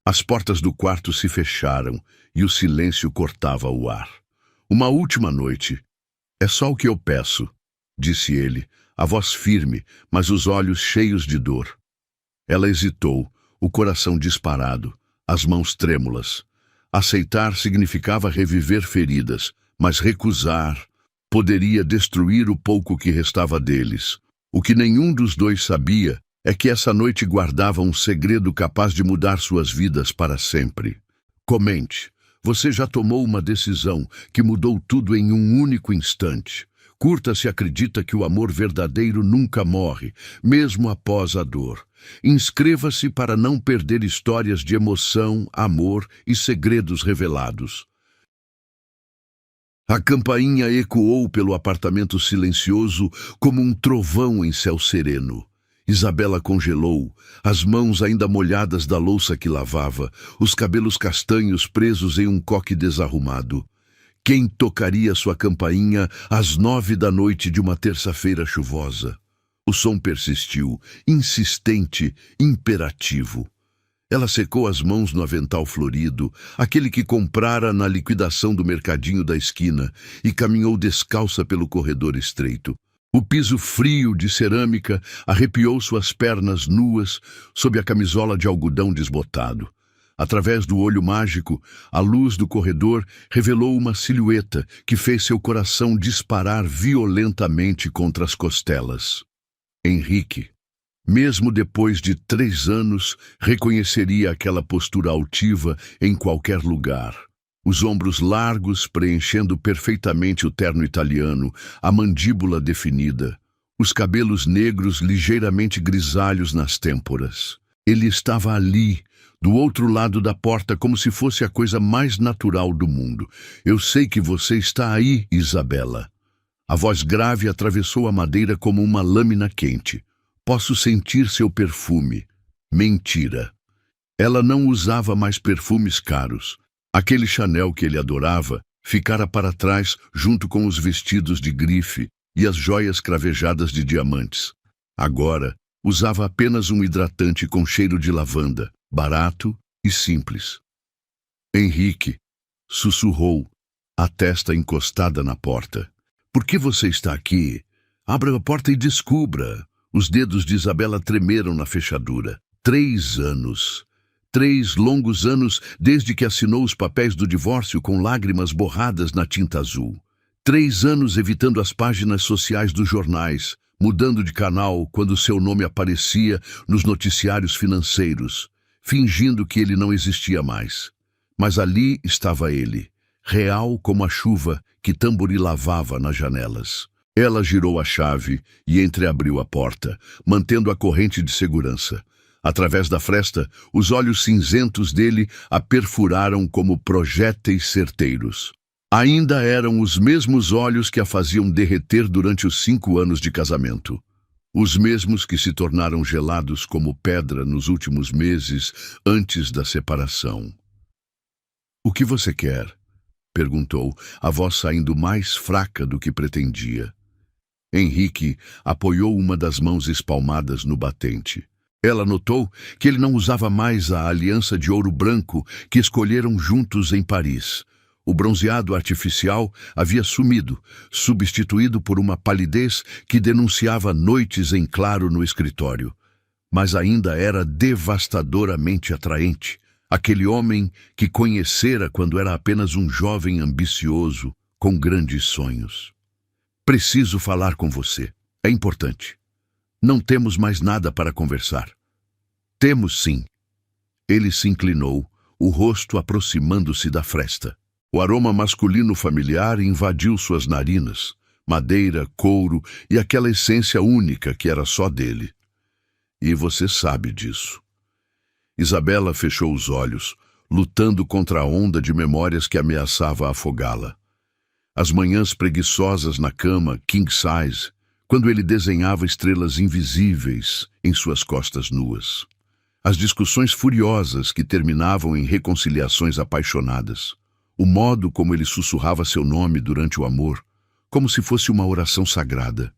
As portas do quarto se fecharam e o silêncio cortava o ar. Uma última noite. É só o que eu peço, disse ele, a voz firme, mas os olhos cheios de dor. Ela hesitou, o coração disparado, as mãos trêmulas. Aceitar significava reviver feridas, mas recusar poderia destruir o pouco que restava deles. O que nenhum dos dois sabia é que essa noite guardava um segredo capaz de mudar suas vidas para sempre. Comente. Você já tomou uma decisão que mudou tudo em um único instante. Curta se acredita que o amor verdadeiro nunca morre, mesmo após a dor. Inscreva-se para não perder histórias de emoção, amor e segredos revelados. A campainha ecoou pelo apartamento silencioso como um trovão em céu sereno. Isabela congelou, as mãos ainda molhadas da louça que lavava, os cabelos castanhos presos em um coque desarrumado. Quem tocaria sua campainha às 9 da noite de uma terça-feira chuvosa? O som persistiu, insistente, imperativo. Ela secou as mãos no avental florido, aquele que comprara na liquidação do mercadinho da esquina, e caminhou descalça pelo corredor estreito. O piso frio de cerâmica arrepiou suas pernas nuas sob a camisola de algodão desbotado. Através do olho mágico, a luz do corredor revelou uma silhueta que fez seu coração disparar violentamente contra as costelas. Henrique, mesmo depois de 3 anos, reconheceria aquela postura altiva em qualquer lugar. Os ombros largos preenchendo perfeitamente o terno italiano, a mandíbula definida, os cabelos negros ligeiramente grisalhos nas têmporas. Ele estava ali, do outro lado da porta, como se fosse a coisa mais natural do mundo. Eu sei que você está aí, Isabela. A voz grave atravessou a madeira como uma lâmina quente. Posso sentir seu perfume. Mentira. Ela não usava mais perfumes caros. Aquele Chanel que ele adorava ficara para trás junto com os vestidos de grife e as joias cravejadas de diamantes. Agora, usava apenas um hidratante com cheiro de lavanda, barato e simples. Henrique, sussurrou, a testa encostada na porta. Por que você está aqui? Abra a porta e descubra. Os dedos de Isabela tremeram na fechadura. 3 anos. 3 longos anos desde que assinou os papéis do divórcio com lágrimas borradas na tinta azul. 3 anos evitando as páginas sociais dos jornais, mudando de canal quando seu nome aparecia nos noticiários financeiros, fingindo que ele não existia mais. Mas ali estava ele, real como a chuva que tamborilavava nas janelas. Ela girou a chave e entreabriu a porta, mantendo a corrente de segurança. Através da fresta, os olhos cinzentos dele a perfuraram como projéteis certeiros. Ainda eram os mesmos olhos que a faziam derreter durante os 5 anos de casamento. Os mesmos que se tornaram gelados como pedra nos últimos meses antes da separação. "O que você quer?" perguntou, a voz saindo mais fraca do que pretendia. Henrique apoiou uma das mãos espalmadas no batente. Ela notou que ele não usava mais a aliança de ouro branco que escolheram juntos em Paris. O bronzeado artificial havia sumido, substituído por uma palidez que denunciava noites em claro no escritório. Mas ainda era devastadoramente atraente. Aquele homem que conhecera quando era apenas um jovem ambicioso, com grandes sonhos. "Preciso falar com você. É importante. Não temos mais nada para conversar." "Temos sim." Ele se inclinou, o rosto aproximando-se da fresta. O aroma masculino familiar invadiu suas narinas, madeira, couro e aquela essência única que era só dele. "E você sabe disso." Isabela fechou os olhos, lutando contra a onda de memórias que ameaçava afogá-la. As manhãs preguiçosas na cama, king size, quando ele desenhava estrelas invisíveis em suas costas nuas. As discussões furiosas que terminavam em reconciliações apaixonadas. O modo como ele sussurrava seu nome durante o amor, como se fosse uma oração sagrada.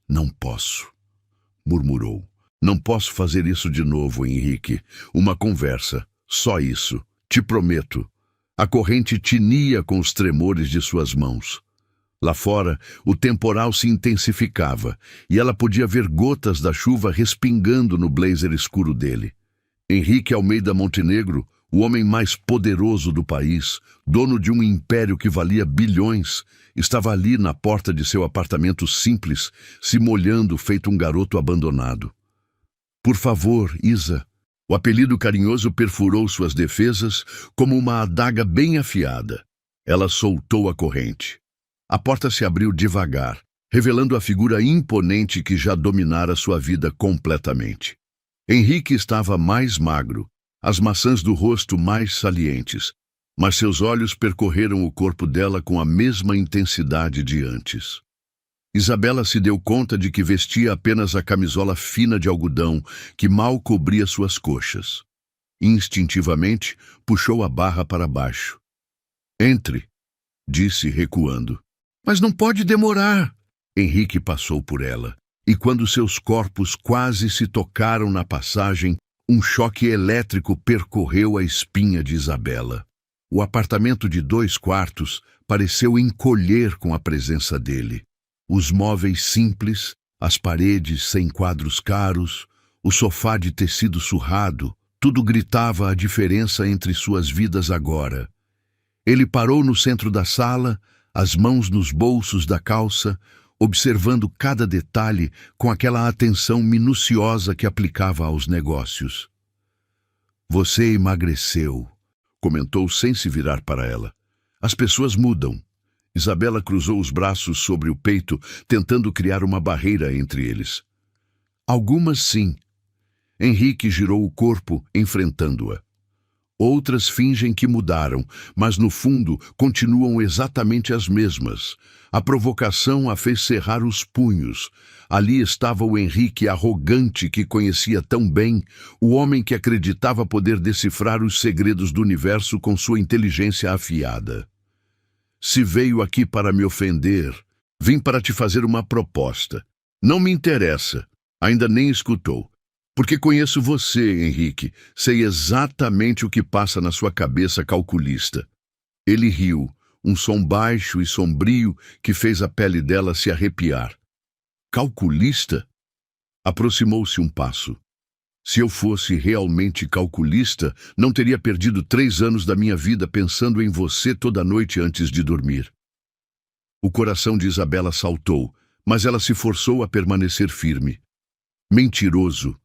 "Não posso", murmurou. "Não posso fazer isso de novo, Henrique. Uma conversa, Só isso, te prometo. A corrente tinia com os tremores de suas mãos. Lá fora, o temporal se intensificava e ela podia ver gotas da chuva respingando no blazer escuro dele. Henrique Almeida Montenegro, o homem mais poderoso do país, dono de um império que valia bilhões, estava ali na porta de seu apartamento simples, se molhando feito um garoto abandonado. Por favor, Isa. O apelido carinhoso perfurou suas defesas como uma adaga bem afiada. Ela soltou a corrente. A porta se abriu devagar, revelando a figura imponente que já dominara sua vida completamente. Henrique estava mais magro, as maçãs do rosto mais salientes, mas seus olhos percorreram o corpo dela com a mesma intensidade de antes. Isabela se deu conta de que vestia apenas a camisola fina de algodão que mal cobria suas coxas. Instintivamente, puxou a barra para baixo. Entre, disse recuando. Mas não pode demorar. Henrique passou por ela, e quando seus corpos quase se tocaram na passagem, um choque elétrico percorreu a espinha de Isabela. O apartamento de 2 quartos pareceu encolher com a presença dele. Os móveis simples, as paredes sem quadros caros, o sofá de tecido surrado, tudo gritava a diferença entre suas vidas agora. Ele parou no centro da sala, as mãos nos bolsos da calça, observando cada detalhe com aquela atenção minuciosa que aplicava aos negócios. Você emagreceu, comentou sem se virar para ela. As pessoas mudam. Isabela cruzou os braços sobre o peito, tentando criar uma barreira entre eles. Algumas sim. Henrique girou o corpo, enfrentando-a. Outras fingem que mudaram, mas no fundo continuam exatamente as mesmas. A provocação a fez cerrar os punhos. Ali estava o Henrique arrogante que conhecia tão bem, o homem que acreditava poder decifrar os segredos do universo com sua inteligência afiada. Se veio aqui para me ofender, vim para te fazer uma proposta. Não me interessa. Ainda nem escutou. Porque conheço você, Henrique. Sei exatamente o que passa na sua cabeça calculista. Ele riu, um som baixo e sombrio que fez a pele dela se arrepiar. Calculista? Aproximou-se um passo. Se eu fosse realmente calculista, não teria perdido 3 anos da minha vida pensando em você toda noite antes de dormir. O coração de Isabela saltou, mas ela se forçou a permanecer firme. Mentiroso.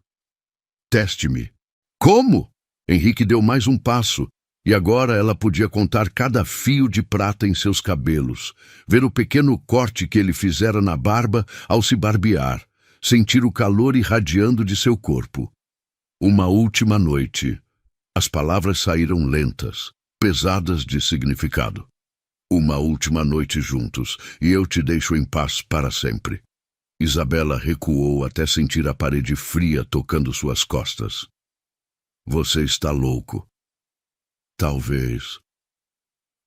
Teste-me. Como? Henrique deu mais um passo, e agora ela podia contar cada fio de prata em seus cabelos, ver o pequeno corte que ele fizera na barba ao se barbear, sentir o calor irradiando de seu corpo. Uma última noite. As palavras saíram lentas, pesadas de significado. Uma última noite juntos, e eu te deixo em paz para sempre. Isabela recuou até sentir a parede fria tocando suas costas. Você está louco. Talvez.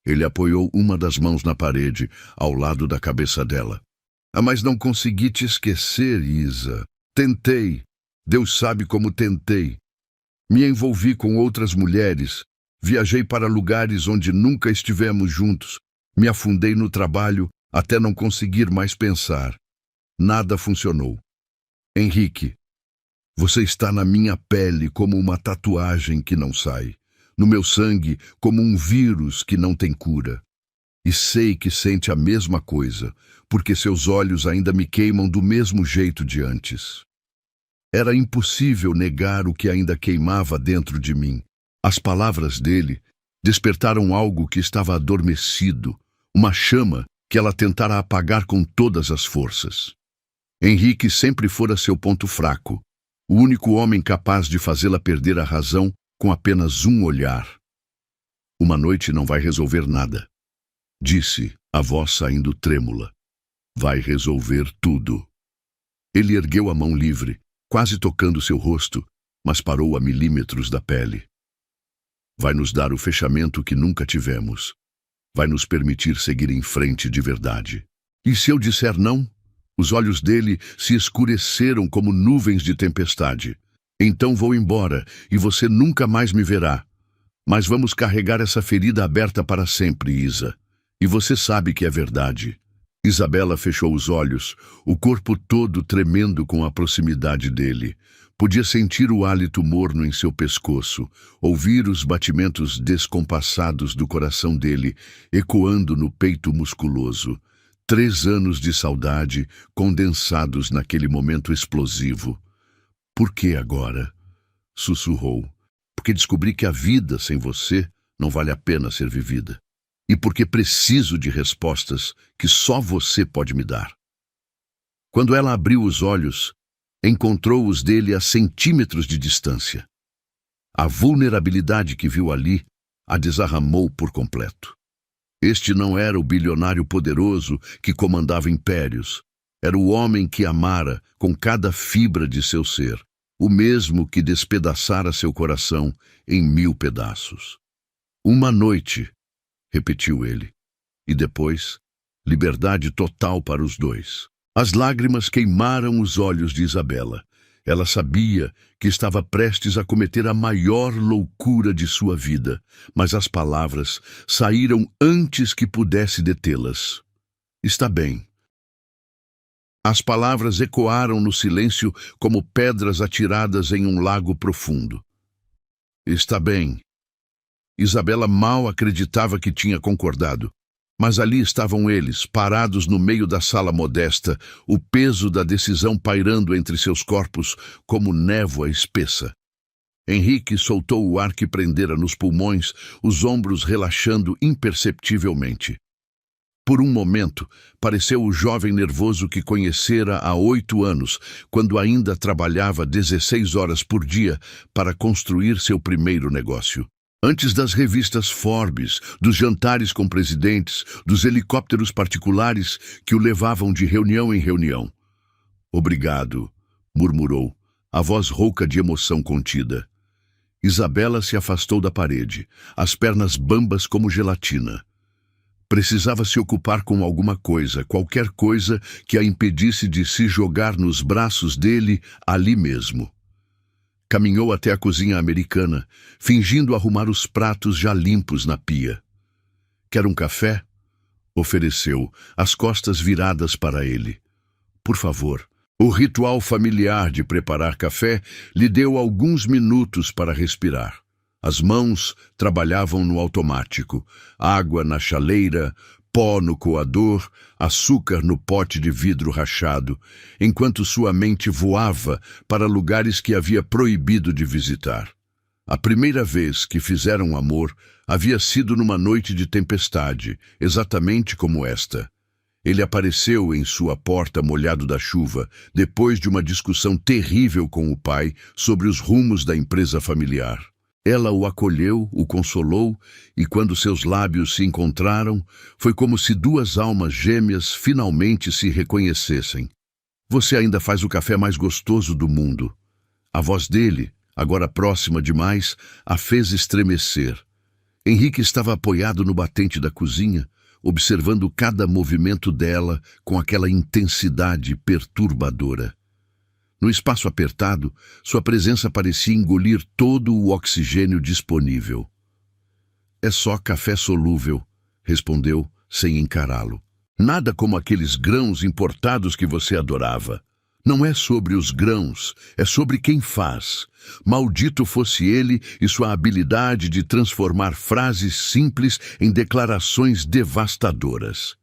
Ele apoiou uma das mãos na parede, ao lado da cabeça dela. Mas não consegui te esquecer, Isa. Tentei. Deus sabe como tentei. Me envolvi com outras mulheres. Viajei para lugares onde nunca estivemos juntos. Me afundei no trabalho até não conseguir mais pensar. Nada funcionou. Henrique, você está na minha pele como uma tatuagem que não sai. No meu sangue como um vírus que não tem cura. E sei que sente a mesma coisa, porque seus olhos ainda me queimam do mesmo jeito de antes. Era impossível negar o que ainda queimava dentro de mim. As palavras dele despertaram algo que estava adormecido, uma chama que ela tentara apagar com todas as forças. Henrique sempre fora seu ponto fraco, o único homem capaz de fazê-la perder a razão com apenas um olhar. Uma noite não vai resolver nada, disse, a voz saindo trêmula. Vai resolver tudo. Ele ergueu a mão livre, quase tocando seu rosto, mas parou a milímetros da pele. Vai nos dar o fechamento que nunca tivemos. Vai nos permitir seguir em frente de verdade. E se eu disser não? Os olhos dele se escureceram como nuvens de tempestade. Então vou embora, e você nunca mais me verá. Mas vamos carregar essa ferida aberta para sempre, Isa. E você sabe que é verdade. Isabela fechou os olhos, o corpo todo tremendo com a proximidade dele. Podia sentir o hálito morno em seu pescoço, ouvir os batimentos descompassados do coração dele, ecoando no peito musculoso. 3 anos de saudade condensados naquele momento explosivo. Por que agora? Sussurrou. Porque descobri que a vida sem você não vale a pena ser vivida. E porque preciso de respostas que só você pode me dar. Quando ela abriu os olhos, encontrou os dele a centímetros de distância. A vulnerabilidade que viu ali a desarramou por completo. Este não era o bilionário poderoso que comandava impérios. Era o homem que amara com cada fibra de seu ser, o mesmo que despedaçara seu coração em 1000 pedaços. Uma noite, repetiu ele, e depois, liberdade total para os dois. As lágrimas queimaram os olhos de Isabela. Ela sabia que estava prestes a cometer a maior loucura de sua vida, mas as palavras saíram antes que pudesse detê-las. Está bem. As palavras ecoaram no silêncio como pedras atiradas em um lago profundo. Está bem. Isabela mal acreditava que tinha concordado. Mas ali estavam eles, parados no meio da sala modesta, o peso da decisão pairando entre seus corpos como névoa espessa. Henrique soltou o ar que prendera nos pulmões, os ombros relaxando imperceptivelmente. Por um momento, pareceu o jovem nervoso que conhecera há 8 anos, quando ainda trabalhava 16 horas por dia para construir seu primeiro negócio. Antes das revistas Forbes, dos jantares com presidentes, dos helicópteros particulares que o levavam de reunião em reunião. Obrigado, murmurou, a voz rouca de emoção contida. Isabela se afastou da parede, as pernas bambas como gelatina. Precisava se ocupar com alguma coisa, qualquer coisa que a impedisse de se jogar nos braços dele ali mesmo. Caminhou até a cozinha americana, fingindo arrumar os pratos já limpos na pia. Quer um café? Ofereceu, as costas viradas para ele. Por favor. O ritual familiar de preparar café lhe deu alguns minutos para respirar. As mãos trabalhavam no automático, água na chaleira, pó no coador, açúcar no pote de vidro rachado, enquanto sua mente voava para lugares que havia proibido de visitar. A primeira vez que fizeram amor havia sido numa noite de tempestade, exatamente como esta. Ele apareceu em sua porta molhado da chuva, depois de uma discussão terrível com o pai sobre os rumos da empresa familiar. Ela o acolheu, o consolou, e quando seus lábios se encontraram, foi como se 2 almas gêmeas finalmente se reconhecessem. Você ainda faz o café mais gostoso do mundo. A voz dele, agora próxima demais, a fez estremecer. Henrique estava apoiado no batente da cozinha, observando cada movimento dela com aquela intensidade perturbadora. No espaço apertado, sua presença parecia engolir todo o oxigênio disponível. É só café solúvel, respondeu, sem encará-lo. Nada como aqueles grãos importados que você adorava. Não é sobre os grãos, é sobre quem faz. Maldito fosse ele e sua habilidade de transformar frases simples em declarações devastadoras.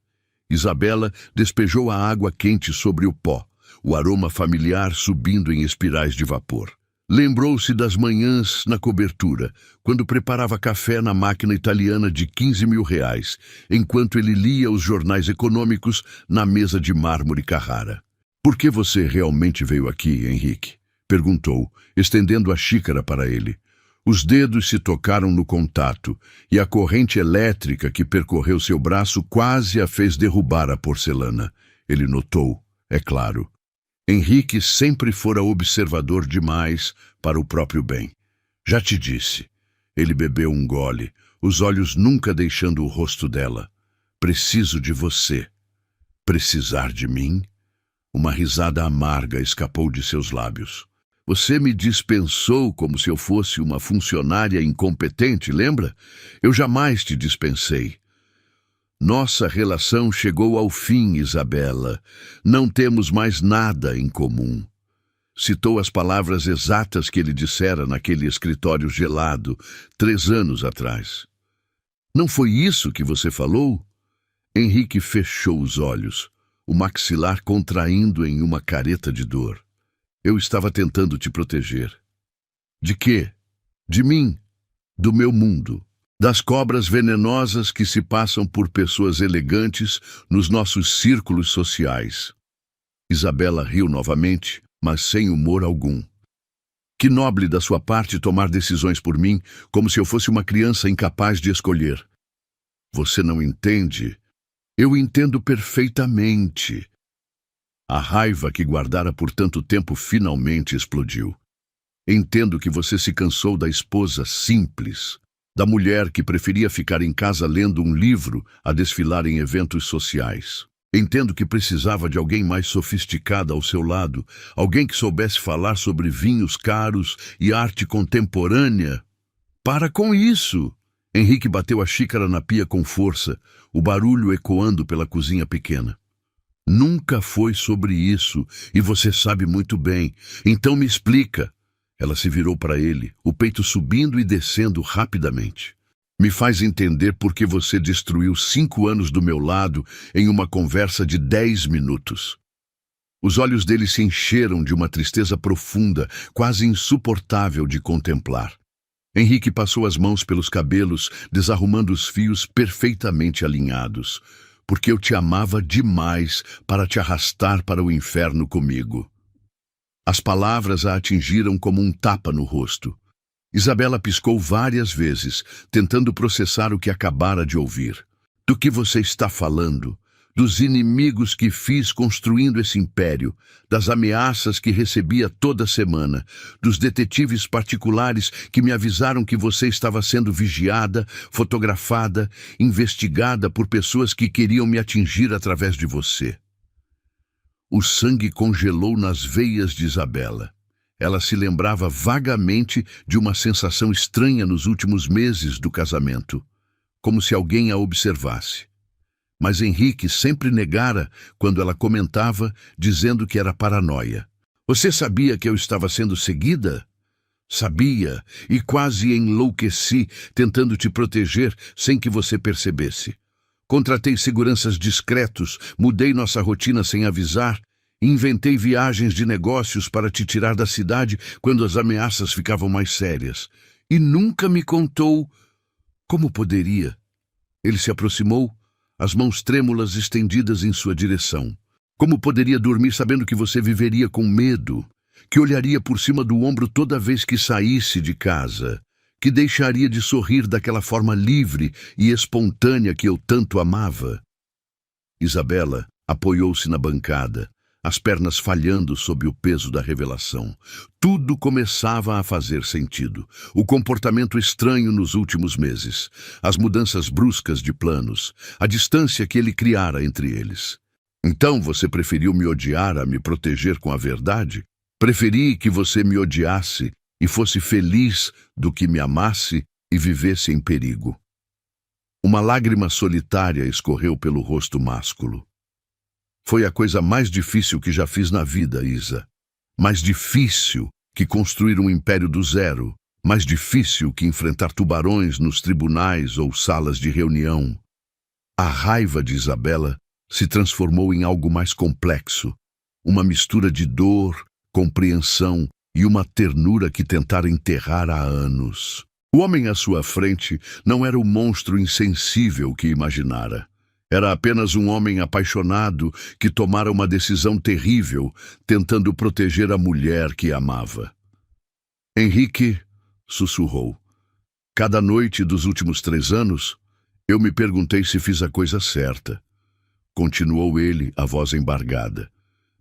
Isabela despejou a água quente sobre o pó, o aroma familiar subindo em espirais de vapor. Lembrou-se das manhãs na cobertura, quando preparava café na máquina italiana de 15 mil reais, enquanto ele lia os jornais econômicos na mesa de mármore Carrara. Por que você realmente veio aqui, Henrique? Perguntou, estendendo a xícara para ele. Os dedos se tocaram no contato, e a corrente elétrica que percorreu seu braço quase a fez derrubar a porcelana. Ele notou, é claro. Henrique sempre fora observador demais para o próprio bem. Já te disse. Ele bebeu um gole, os olhos nunca deixando o rosto dela. Preciso de você. Precisar de mim? Uma risada amarga escapou de seus lábios. Você me dispensou como se eu fosse uma funcionária incompetente, lembra? Eu jamais te dispensei. Nossa relação chegou ao fim, Isabela. Não temos mais nada em comum. Citou as palavras exatas que ele dissera naquele escritório gelado, 3 anos atrás. Não foi isso que você falou? Henrique fechou os olhos, o maxilar contraindo em uma careta de dor. Eu estava tentando te proteger. De quê? De mim, do meu mundo, das cobras venenosas que se passam por pessoas elegantes nos nossos círculos sociais. Isabela riu novamente, mas sem humor algum. Que nobre da sua parte tomar decisões por mim, como se eu fosse uma criança incapaz de escolher. Você não entende? Eu entendo perfeitamente. A raiva que guardara por tanto tempo finalmente explodiu. Entendo que você se cansou da esposa simples, da mulher que preferia ficar em casa lendo um livro a desfilar em eventos sociais. Entendo que precisava de alguém mais sofisticado ao seu lado, alguém que soubesse falar sobre vinhos caros e arte contemporânea. Para com isso! Henrique bateu a xícara na pia com força, o barulho ecoando pela cozinha pequena. Nunca foi sobre isso, e você sabe muito bem. Então me explica. Ela se virou para ele, o peito subindo e descendo rapidamente. Me faz entender por que você destruiu 5 anos do meu lado em uma conversa de 10 minutos. Os olhos dele se encheram de uma tristeza profunda, quase insuportável de contemplar. Henrique passou as mãos pelos cabelos, desarrumando os fios perfeitamente alinhados. Porque eu te amava demais para te arrastar para o inferno comigo. As palavras a atingiram como um tapa no rosto. Isabela piscou várias vezes, tentando processar o que acabara de ouvir. Do que você está falando? Dos inimigos que fiz construindo esse império, das ameaças que recebia toda semana, dos detetives particulares que me avisaram que você estava sendo vigiada, fotografada, investigada por pessoas que queriam me atingir através de você. O sangue congelou nas veias de Isabela. Ela se lembrava vagamente de uma sensação estranha nos últimos meses do casamento, como se alguém a observasse. Mas Henrique sempre negara quando ela comentava, dizendo que era paranoia. Você sabia que eu estava sendo seguida? Sabia, e quase enlouqueci tentando te proteger sem que você percebesse. Contratei seguranças discretos, mudei nossa rotina sem avisar, inventei viagens de negócios para te tirar da cidade quando as ameaças ficavam mais sérias. E nunca me contou como poderia. Ele se aproximou, as mãos trêmulas estendidas em sua direção. Como poderia dormir sabendo que você viveria com medo, que olharia por cima do ombro toda vez que saísse de casa, que deixaria de sorrir daquela forma livre e espontânea que eu tanto amava? Isabela apoiou-se na bancada, as pernas falhando sob o peso da revelação. Tudo começava a fazer sentido. O comportamento estranho nos últimos meses, as mudanças bruscas de planos, a distância que ele criara entre eles. Então você preferiu me odiar a me proteger com a verdade? Preferi que você me odiasse e fosse feliz do que me amasse e vivesse em perigo. Uma lágrima solitária escorreu pelo rosto másculo. Foi a coisa mais difícil que já fiz na vida, Isa. Mais difícil que construir um império do zero. Mais difícil que enfrentar tubarões nos tribunais ou salas de reunião. A raiva de Isabela se transformou em algo mais complexo. Uma mistura de dor, compreensão e uma ternura que tentara enterrar há anos. O homem à sua frente não era o monstro insensível que imaginara. Era apenas um homem apaixonado que tomara uma decisão terrível, tentando proteger a mulher que amava. Henrique sussurrou. Cada noite dos últimos 3 anos, eu me perguntei se fiz a coisa certa. Continuou ele, a voz embargada.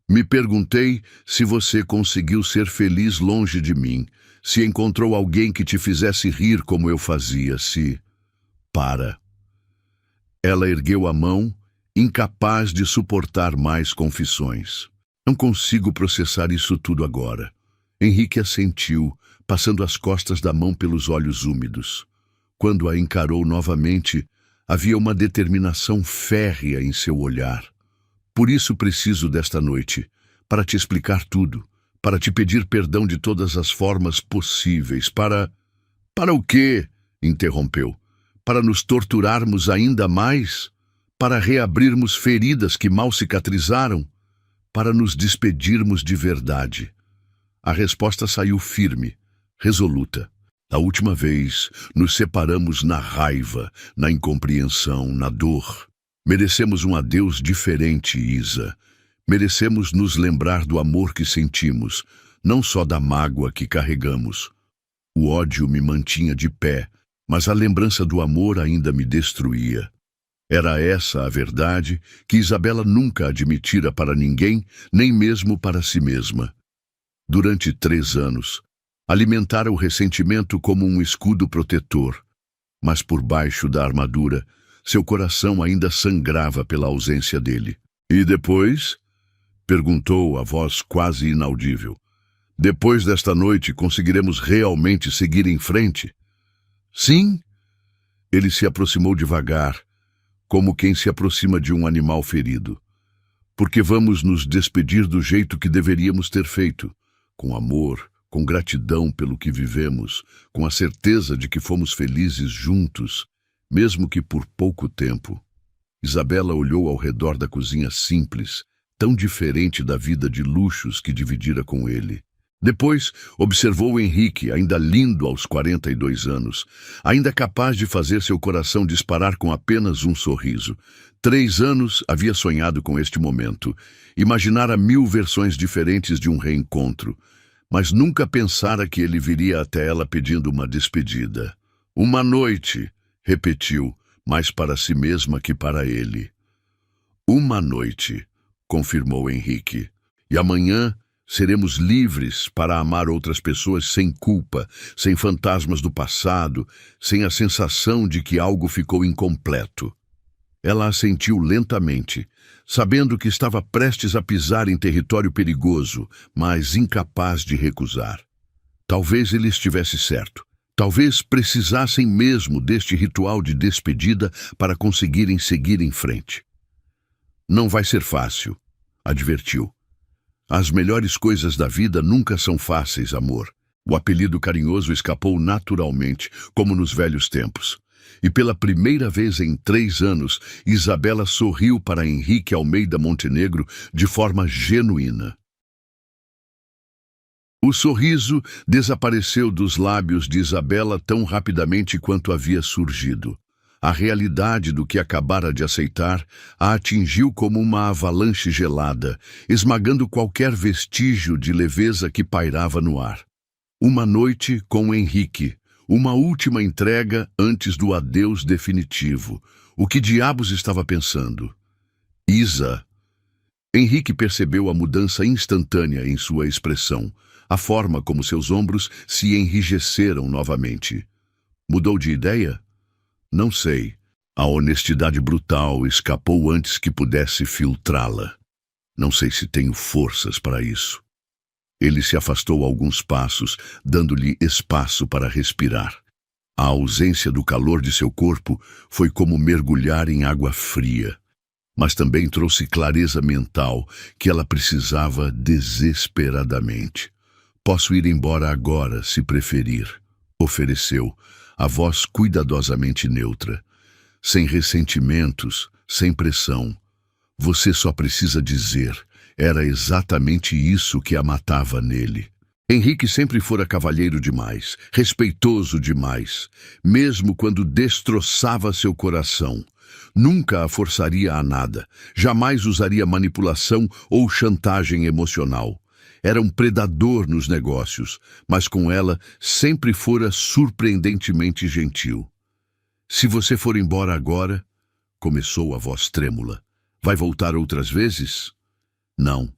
Me perguntei se você conseguiu ser feliz longe de mim, se encontrou alguém que te fizesse rir como eu fazia, se... Para. Ela ergueu a mão, incapaz de suportar mais confissões. Não consigo processar isso tudo agora. Henrique assentiu, passando as costas da mão pelos olhos úmidos. Quando a encarou novamente, havia uma determinação férrea em seu olhar. Por isso preciso desta noite, para te explicar tudo, para te pedir perdão de todas as formas possíveis, para... Para o quê? Interrompeu. Para nos torturarmos ainda mais? Para reabrirmos feridas que mal cicatrizaram? Para nos despedirmos de verdade? A resposta saiu firme, resoluta. Da última vez, nos separamos na raiva, na incompreensão, na dor. Merecemos um adeus diferente, Isa. Merecemos nos lembrar do amor que sentimos, não só da mágoa que carregamos. O ódio me mantinha de pé, mas a lembrança do amor ainda me destruía. Era essa a verdade que Isabela nunca admitira para ninguém, nem mesmo para si mesma. Durante 3 anos, alimentara o ressentimento como um escudo protetor, mas por baixo da armadura, seu coração ainda sangrava pela ausência dele. E depois? Perguntou a voz quase inaudível. Depois desta noite, conseguiremos realmente seguir em frente? Sim? Ele se aproximou devagar, como quem se aproxima de um animal ferido. Porque vamos nos despedir do jeito que deveríamos ter feito, com amor, com gratidão pelo que vivemos, com a certeza de que fomos felizes juntos, mesmo que por pouco tempo. Isabela olhou ao redor da cozinha simples, tão diferente da vida de luxos que dividira com ele. Depois, observou Henrique, ainda lindo aos 42 anos, ainda capaz de fazer seu coração disparar com apenas um sorriso. 3 anos havia sonhado com este momento, imaginara 1000 versões diferentes de um reencontro, mas nunca pensara que ele viria até ela pedindo uma despedida. Uma noite, repetiu, mais para si mesma que para ele. Uma noite, confirmou Henrique, e amanhã seremos livres para amar outras pessoas sem culpa, sem fantasmas do passado, sem a sensação de que algo ficou incompleto. Ela assentiu lentamente, sabendo que estava prestes a pisar em território perigoso, mas incapaz de recusar. Talvez ele estivesse certo. Talvez precisassem mesmo deste ritual de despedida para conseguirem seguir em frente. Não vai ser fácil, advertiu. As melhores coisas da vida nunca são fáceis, amor. O apelido carinhoso escapou naturalmente, como nos velhos tempos. E pela primeira vez em 3 anos, Isabela sorriu para Henrique Almeida Montenegro de forma genuína. O sorriso desapareceu dos lábios de Isabela tão rapidamente quanto havia surgido. A realidade do que acabara de aceitar a atingiu como uma avalanche gelada, esmagando qualquer vestígio de leveza que pairava no ar. Uma noite com Henrique, uma última entrega antes do adeus definitivo. O que diabos estava pensando? Isa. Henrique percebeu a mudança instantânea em sua expressão, a forma como seus ombros se enrijeceram novamente. Mudou de ideia? Não sei. A honestidade brutal escapou antes que pudesse filtrá-la. Não sei se tenho forças para isso. Ele se afastou alguns passos, dando-lhe espaço para respirar. A ausência do calor de seu corpo foi como mergulhar em água fria, mas também trouxe clareza mental que ela precisava desesperadamente. Posso ir embora agora, se preferir, ofereceu, a voz cuidadosamente neutra. Sem ressentimentos, sem pressão. Você só precisa dizer. Era exatamente isso que a matava nele. Henrique sempre fora cavalheiro demais, respeitoso demais, mesmo quando destroçava seu coração. Nunca a forçaria a nada, jamais usaria manipulação ou chantagem emocional. Era um predador nos negócios, mas com ela sempre fora surpreendentemente gentil. Se você for embora agora, começou a voz trêmula, vai voltar outras vezes? Não.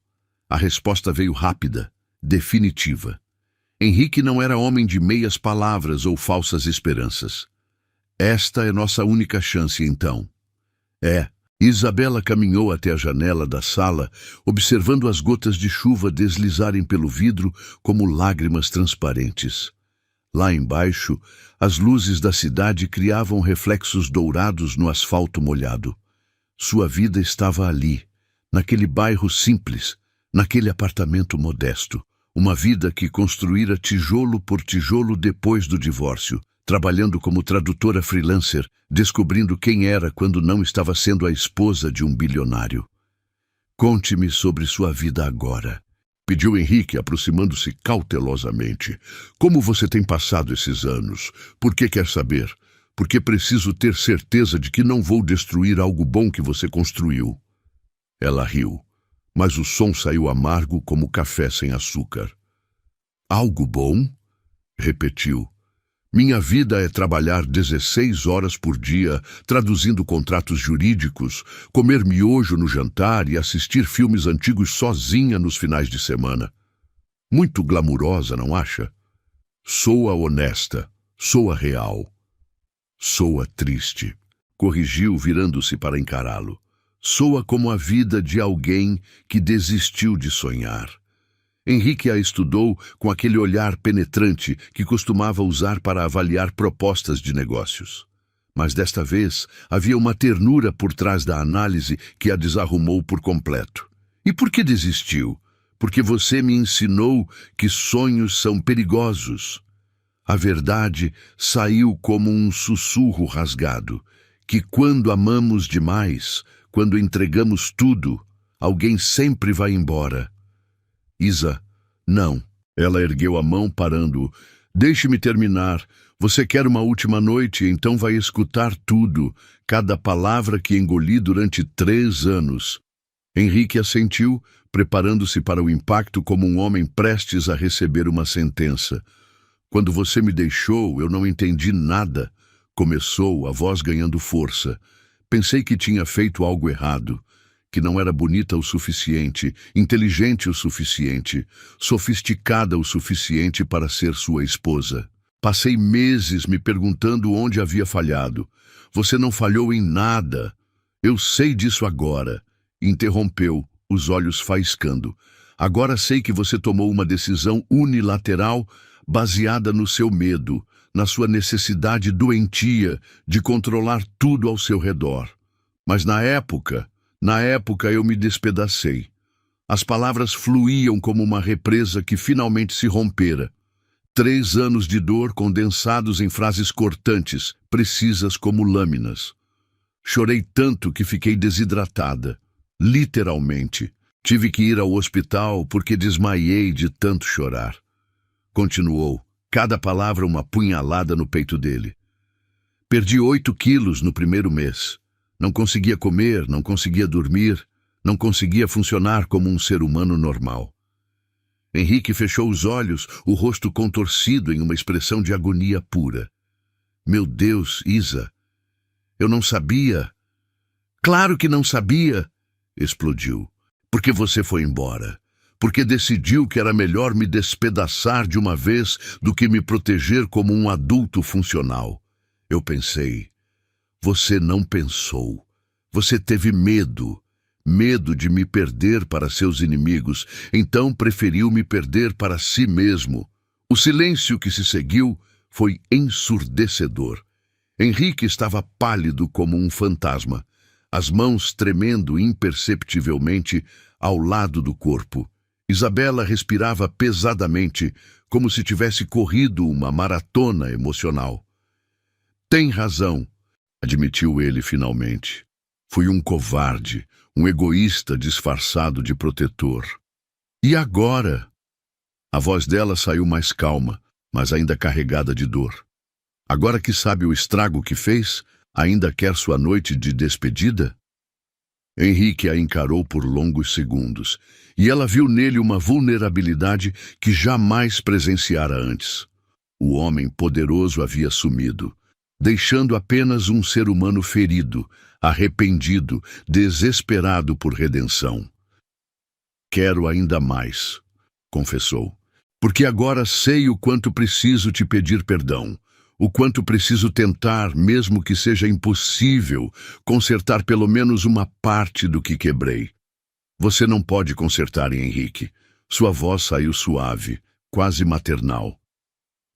A resposta veio rápida, definitiva. Henrique não era homem de meias palavras ou falsas esperanças. Esta é nossa única chance, então. É, Isabela caminhou até a janela da sala, observando as gotas de chuva deslizarem pelo vidro como lágrimas transparentes. Lá embaixo, as luzes da cidade criavam reflexos dourados no asfalto molhado. Sua vida estava ali, naquele bairro simples, naquele apartamento modesto. Uma vida que construíra tijolo por tijolo depois do divórcio, trabalhando como tradutora freelancer, descobrindo quem era quando não estava sendo a esposa de um bilionário. "Conte-me sobre sua vida agora", pediu Henrique, aproximando-se cautelosamente. "Como você tem passado esses anos? Por que quer saber? Porque preciso ter certeza de que não vou destruir algo bom que você construiu." Ela riu, mas o som saiu amargo como café sem açúcar. "Algo bom?" repetiu. "Minha vida é trabalhar 16 horas por dia, traduzindo contratos jurídicos, comer miojo no jantar e assistir filmes antigos sozinha nos finais de semana. Muito glamurosa, não acha? Soa honesta, soa real. Soa triste", corrigiu, virando-se para encará-lo. "Soa como a vida de alguém que desistiu de sonhar." Henrique a estudou com aquele olhar penetrante que costumava usar para avaliar propostas de negócios. Mas desta vez havia uma ternura por trás da análise que a desarrumou por completo. "E por que desistiu? Porque você me ensinou que sonhos são perigosos." A verdade saiu como um sussurro rasgado, que quando amamos demais, quando entregamos tudo, alguém sempre vai embora. "Isa, não." Ela ergueu a mão, parando-o. "Deixe-me terminar. Você quer uma última noite, então vai escutar tudo, cada palavra que engoli durante 3 anos. Henrique assentiu, preparando-se para o impacto como um homem prestes a receber uma sentença. "Quando você me deixou, eu não entendi nada", começou, a voz ganhando força. "Pensei que tinha feito algo errado, que não era bonita o suficiente, inteligente o suficiente, sofisticada o suficiente para ser sua esposa. Passei meses me perguntando onde havia falhado. Você não falhou em nada. Eu sei disso agora." Interrompeu, os olhos faiscando. "Agora sei que você tomou uma decisão unilateral baseada no seu medo, na sua necessidade doentia de controlar tudo ao seu redor. Mas na época eu me despedacei. As palavras fluíam como uma represa que finalmente se rompera. 3 anos de dor condensados em frases cortantes, precisas como lâminas. Chorei tanto que fiquei desidratada. Literalmente. Tive que ir ao hospital porque desmaiei de tanto chorar." Continuou, cada palavra uma punhalada no peito dele. "Perdi 8 quilos no primeiro mês. Não conseguia comer, não conseguia dormir, não conseguia funcionar como um ser humano normal." Henrique fechou os olhos, o rosto contorcido em uma expressão de agonia pura. "Meu Deus, Isa, eu não sabia." "Claro que não sabia!" explodiu. "Porque você foi embora. Porque decidiu que era melhor me despedaçar de uma vez do que me proteger como um adulto funcional. Eu pensei. Você não pensou. Você teve medo. Medo de me perder para seus inimigos, então preferiu me perder para si mesmo." O silêncio que se seguiu foi ensurdecedor. Henrique estava pálido como um fantasma, as mãos tremendo imperceptivelmente ao lado do corpo. Isabela respirava pesadamente, como se tivesse corrido uma maratona emocional. "Tem razão", admitiu ele finalmente. "Fui um covarde, um egoísta disfarçado de protetor. E agora?" A voz dela saiu mais calma, mas ainda carregada de dor. "Agora que sabe o estrago que fez, ainda quer sua noite de despedida?" Henrique a encarou por longos segundos, e ela viu nele uma vulnerabilidade que jamais presenciara antes. O homem poderoso havia sumido, deixando apenas um ser humano ferido, arrependido, desesperado por redenção. "Quero ainda mais", confessou, "porque agora sei o quanto preciso te pedir perdão, O quanto preciso tentar, mesmo que seja impossível, consertar pelo menos uma parte do que quebrei. Você não pode consertar, Henrique. Sua voz saiu suave, quase maternal.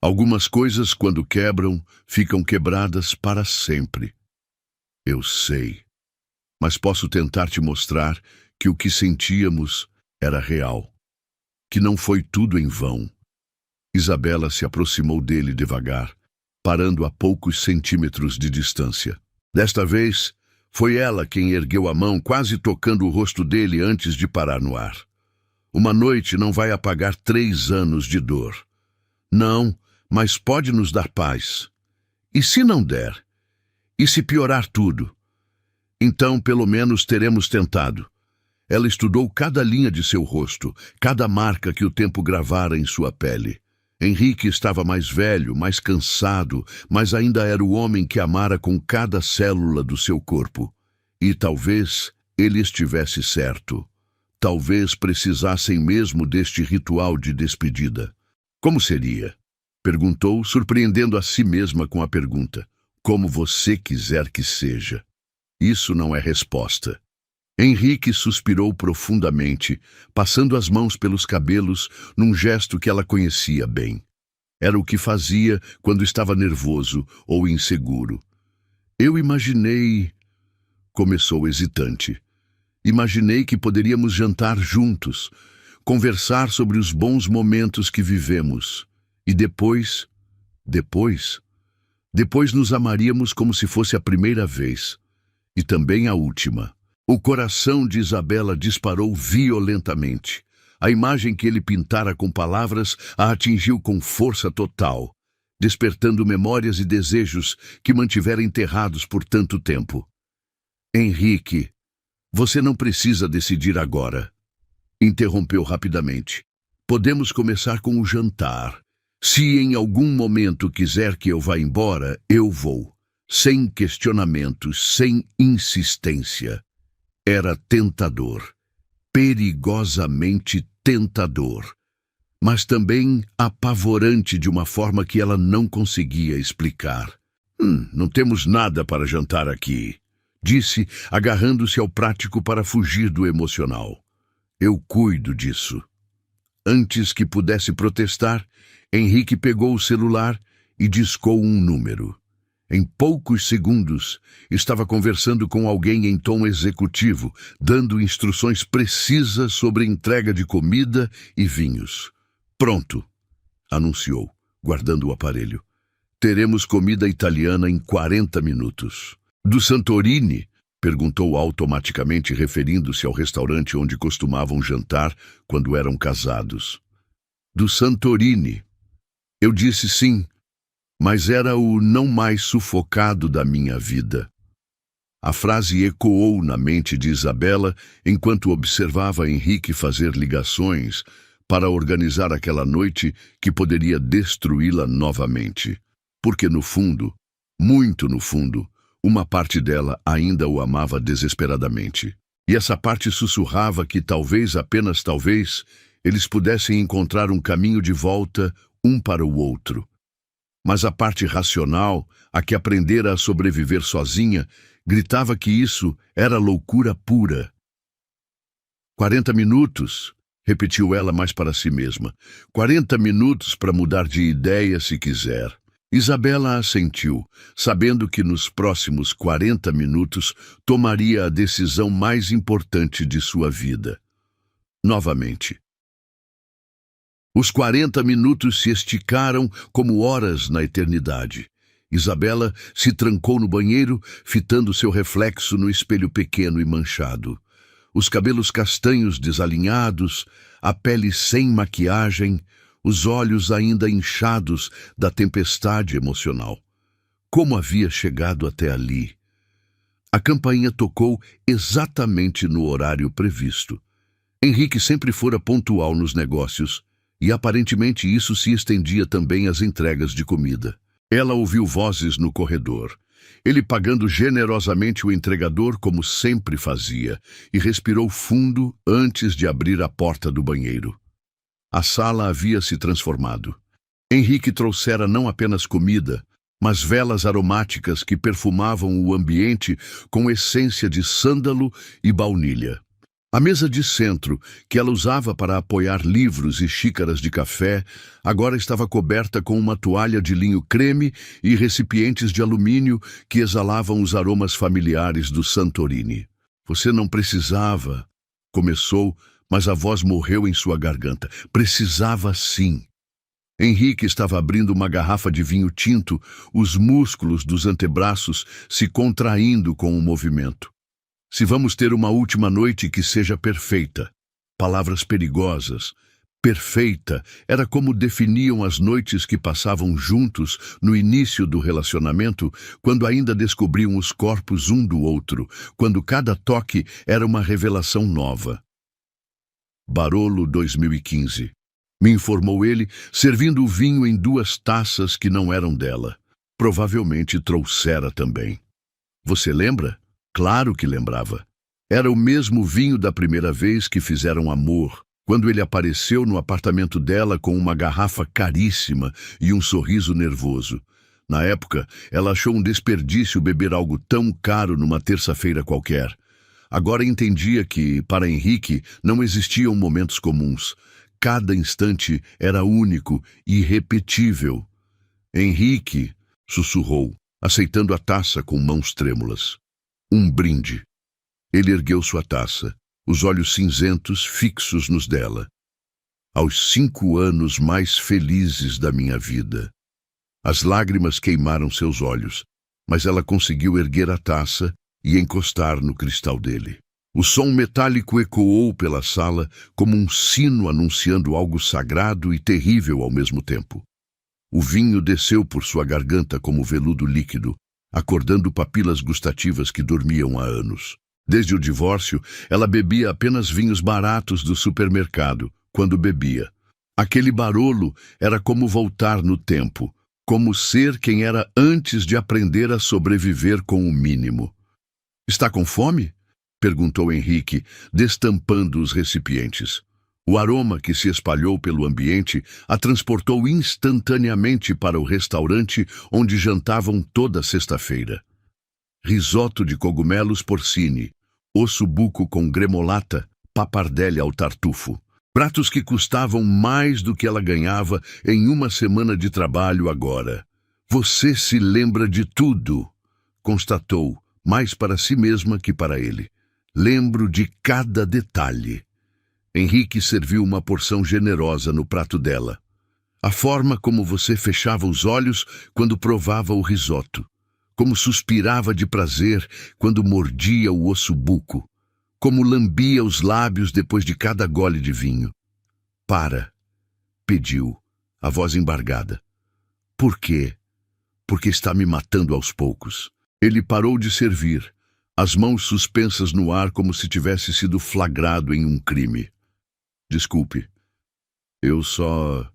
Algumas coisas, quando quebram, ficam quebradas para sempre. Eu sei. Mas posso tentar te mostrar que o que sentíamos era real. Que não foi tudo em vão. Isabela se aproximou dele devagar, parando a poucos centímetros de distância. Desta vez, foi ela quem ergueu a mão, quase tocando o rosto dele antes de parar no ar. Uma noite não vai apagar 3 anos de dor. Não, mas pode nos dar paz. E se não der? E se piorar tudo? Então, pelo menos teremos tentado. Ela estudou cada linha de seu rosto, cada marca que o tempo gravara em sua pele. Henrique estava mais velho, mais cansado, mas ainda era o homem que amara com cada célula do seu corpo. E talvez ele estivesse certo. Talvez precisassem mesmo deste ritual de despedida. Como seria? Perguntou, surpreendendo a si mesma com a pergunta. Como você quiser que seja. Isso não é resposta. Henrique suspirou profundamente, passando as mãos pelos cabelos num gesto que ela conhecia bem. Era o que fazia quando estava nervoso ou inseguro. Eu imaginei... Começou hesitante. Imaginei que poderíamos jantar juntos, conversar sobre os bons momentos que vivemos. E depois nos amaríamos como se fosse a primeira vez. E também a última. O coração de Isabela disparou violentamente. A imagem que ele pintara com palavras a atingiu com força total, despertando memórias e desejos que mantivera enterrados por tanto tempo. Henrique, você não precisa decidir agora. Interrompeu rapidamente. Podemos começar com o jantar. Se em algum momento quiser que eu vá embora, eu vou. Sem questionamentos, sem insistência. Era tentador, perigosamente tentador, mas também apavorante de uma forma que ela não conseguia explicar. Não temos nada para jantar aqui, disse, agarrando-se ao prático para fugir do emocional. Eu cuido disso. Antes que pudesse protestar, Henrique pegou o celular e discou um número. Em poucos segundos, estava conversando com alguém em tom executivo, dando instruções precisas sobre entrega de comida e vinhos. Pronto, anunciou, guardando o aparelho. Teremos comida italiana em 40 minutos. Do Santorini? Perguntou automaticamente, referindo-se ao restaurante onde costumavam jantar quando eram casados. Do Santorini. Eu disse sim. Mas era o não mais sufocado da minha vida. A frase ecoou na mente de Isabela enquanto observava Henrique fazer ligações para organizar aquela noite que poderia destruí-la novamente. Porque no fundo, muito no fundo, uma parte dela ainda o amava desesperadamente. E essa parte sussurrava que talvez, apenas talvez, eles pudessem encontrar um caminho de volta um para o outro. Mas a parte racional, a que aprendera a sobreviver sozinha, gritava que isso era loucura pura. 40 minutos, repetiu ela mais para si mesma. 40 minutos para mudar de ideia se quiser. Isabela assentiu, sabendo que nos próximos 40 minutos tomaria a decisão mais importante de sua vida. Novamente. Os 40 minutos se esticaram como horas na eternidade. Isabela se trancou no banheiro, fitando seu reflexo no espelho pequeno e manchado. Os cabelos castanhos desalinhados, a pele sem maquiagem, os olhos ainda inchados da tempestade emocional. Como havia chegado até ali? A campainha tocou exatamente no horário previsto. Henrique sempre fora pontual nos negócios, e aparentemente isso se estendia também às entregas de comida. Ela ouviu vozes no corredor, ele pagando generosamente o entregador como sempre fazia, e respirou fundo antes de abrir a porta do banheiro. A sala havia se transformado. Henrique trouxera não apenas comida, mas velas aromáticas que perfumavam o ambiente com essência de sândalo e baunilha. A mesa de centro, que ela usava para apoiar livros e xícaras de café, agora estava coberta com uma toalha de linho creme e recipientes de alumínio que exalavam os aromas familiares do Santorini. Você não precisava, começou, mas a voz morreu em sua garganta. Precisava sim. Henrique estava abrindo uma garrafa de vinho tinto, os músculos dos antebraços se contraindo com o movimento. Se vamos ter uma última noite que seja perfeita. Palavras perigosas. Perfeita era como definiam as noites que passavam juntos no início do relacionamento, quando ainda descobriam os corpos um do outro, quando cada toque era uma revelação nova. Barolo 2015. Me informou ele, servindo o vinho em 2 taças que não eram dela. Provavelmente trouxera também. Você lembra? Claro que lembrava. Era o mesmo vinho da primeira vez que fizeram amor, quando ele apareceu no apartamento dela com uma garrafa caríssima e um sorriso nervoso. Na época, ela achou um desperdício beber algo tão caro numa terça-feira qualquer. Agora entendia que, para Henrique, não existiam momentos comuns. Cada instante era único e irrepetível. Henrique, sussurrou, aceitando a taça com mãos trêmulas. Um brinde. Ele ergueu sua taça, os olhos cinzentos fixos nos dela. Aos 5 anos mais felizes da minha vida. As lágrimas queimaram seus olhos, mas ela conseguiu erguer a taça e encostar no cristal dele. O som metálico ecoou pela sala como um sino anunciando algo sagrado e terrível ao mesmo tempo. O vinho desceu por sua garganta como veludo líquido, acordando papilas gustativas que dormiam há anos. Desde o divórcio, ela bebia apenas vinhos baratos do supermercado, quando bebia. Aquele Barolo era como voltar no tempo, como ser quem era antes de aprender a sobreviver com o mínimo. Está com fome? Perguntou Henrique, destampando os recipientes. O aroma que se espalhou pelo ambiente a transportou instantaneamente para o restaurante onde jantavam toda sexta-feira. Risoto de cogumelos porcini, ossobuco com gremolata, pappardelle ao tartufo. Pratos que custavam mais do que ela ganhava em uma semana de trabalho agora. Você se lembra de tudo, constatou, mais para si mesma que para ele. Lembro de cada detalhe. Henrique serviu uma porção generosa no prato dela. A forma como você fechava os olhos quando provava o risoto. Como suspirava de prazer quando mordia o ossobuco. Como lambia os lábios depois de cada gole de vinho. Para, pediu, a voz embargada. Por quê? Porque está me matando aos poucos. Ele parou de servir, as mãos suspensas no ar como se tivesse sido flagrado em um crime. Desculpe, eu só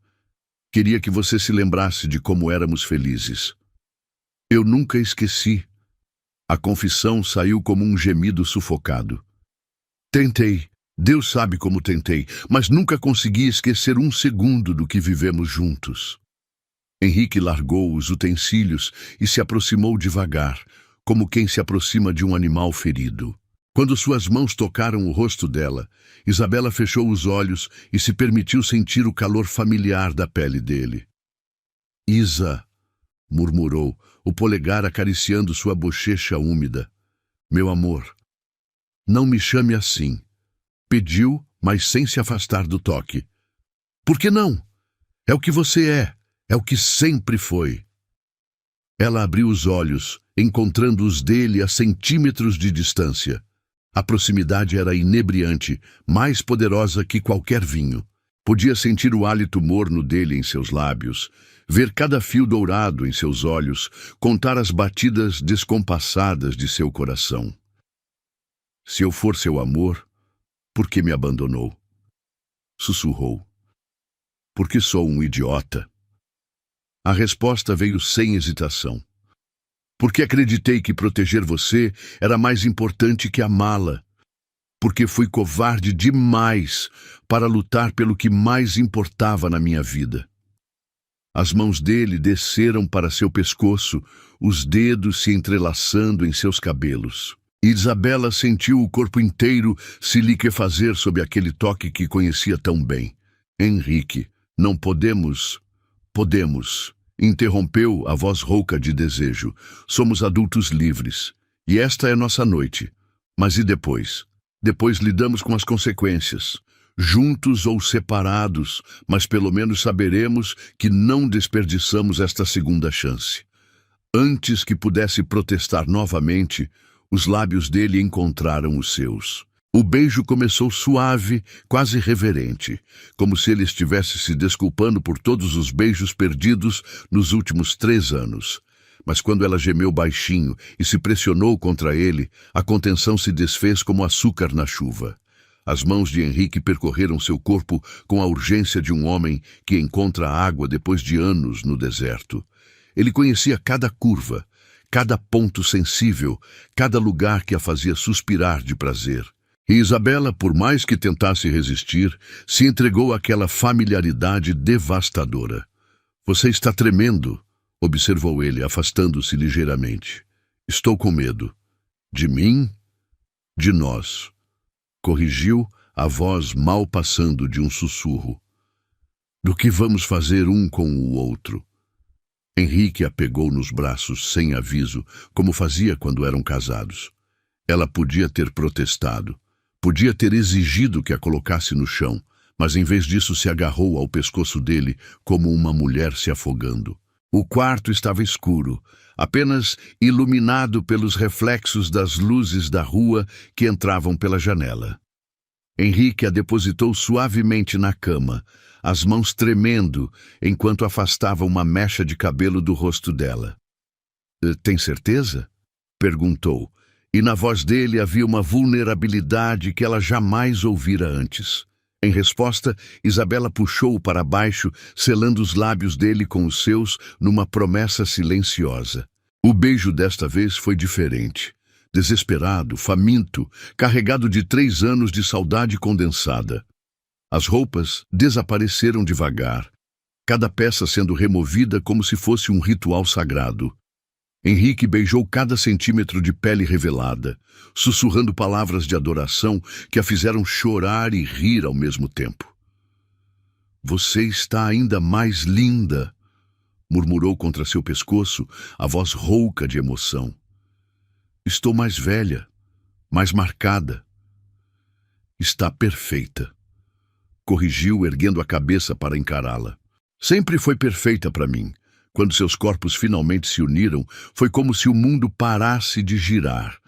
queria que você se lembrasse de como éramos felizes. Eu nunca esqueci. A confissão saiu como um gemido sufocado. Tentei, Deus sabe como tentei, mas nunca consegui esquecer 1 segundo do que vivemos juntos. Henrique largou os utensílios e se aproximou devagar, como quem se aproxima de um animal ferido. Quando suas mãos tocaram o rosto dela, Isabela fechou os olhos e se permitiu sentir o calor familiar da pele dele. Isa, murmurou, o polegar acariciando sua bochecha úmida. Meu amor, não me chame assim. Pediu, mas sem se afastar do toque. Por que não? É o que você é o que sempre foi. Ela abriu os olhos, encontrando os dele a centímetros de distância. A proximidade era inebriante, mais poderosa que qualquer vinho. Podia sentir o hálito morno dele em seus lábios, ver cada fio dourado em seus olhos, contar as batidas descompassadas de seu coração. Se eu for seu amor, por que me abandonou? Sussurrou. Porque sou um idiota. A resposta veio sem hesitação. Porque acreditei que proteger você era mais importante que amá-la. Porque fui covarde demais para lutar pelo que mais importava na minha vida. As mãos dele desceram para seu pescoço, os dedos se entrelaçando em seus cabelos. Isabela sentiu o corpo inteiro se liquefazer sob aquele toque que conhecia tão bem. Henrique, não podemos... Podemos, interrompeu a voz rouca de desejo. Somos adultos livres. E esta é nossa noite. Mas e depois? Depois lidamos com as consequências. Juntos ou separados, mas pelo menos saberemos que não desperdiçamos esta segunda chance. Antes que pudesse protestar novamente, os lábios dele encontraram os seus. O beijo começou suave, quase reverente, como se ele estivesse se desculpando por todos os beijos perdidos nos últimos 3 anos. Mas quando ela gemeu baixinho e se pressionou contra ele, a contenção se desfez como açúcar na chuva. As mãos de Henrique percorreram seu corpo com a urgência de um homem que encontra água depois de anos no deserto. Ele conhecia cada curva, cada ponto sensível, cada lugar que a fazia suspirar de prazer. E Isabela, por mais que tentasse resistir, se entregou àquela familiaridade devastadora. Você está tremendo, observou ele, afastando-se ligeiramente. Estou com medo. De mim? De nós. Corrigiu, a voz mal passando de um sussurro. Do que vamos fazer um com o outro? Henrique a pegou nos braços sem aviso, como fazia quando eram casados. Ela podia ter protestado. Podia ter exigido que a colocasse no chão, mas em vez disso se agarrou ao pescoço dele como uma mulher se afogando. O quarto estava escuro, apenas iluminado pelos reflexos das luzes da rua que entravam pela janela. Henrique a depositou suavemente na cama, as mãos tremendo enquanto afastava uma mecha de cabelo do rosto dela. Tem certeza? Perguntou. E na voz dele havia uma vulnerabilidade que ela jamais ouvira antes. Em resposta, Isabela puxou-o para baixo, selando os lábios dele com os seus numa promessa silenciosa. O beijo desta vez foi diferente. Desesperado, faminto, carregado de 3 anos de saudade condensada. As roupas desapareceram devagar, cada peça sendo removida como se fosse um ritual sagrado. Henrique beijou cada centímetro de pele revelada, sussurrando palavras de adoração que a fizeram chorar e rir ao mesmo tempo. Você está ainda mais linda, murmurou contra seu pescoço, a voz rouca de emoção. Estou mais velha, mais marcada. Está perfeita, corrigiu, erguendo a cabeça para encará-la. Sempre foi perfeita para mim. Quando seus corpos finalmente se uniram, foi como se o mundo parasse de girar.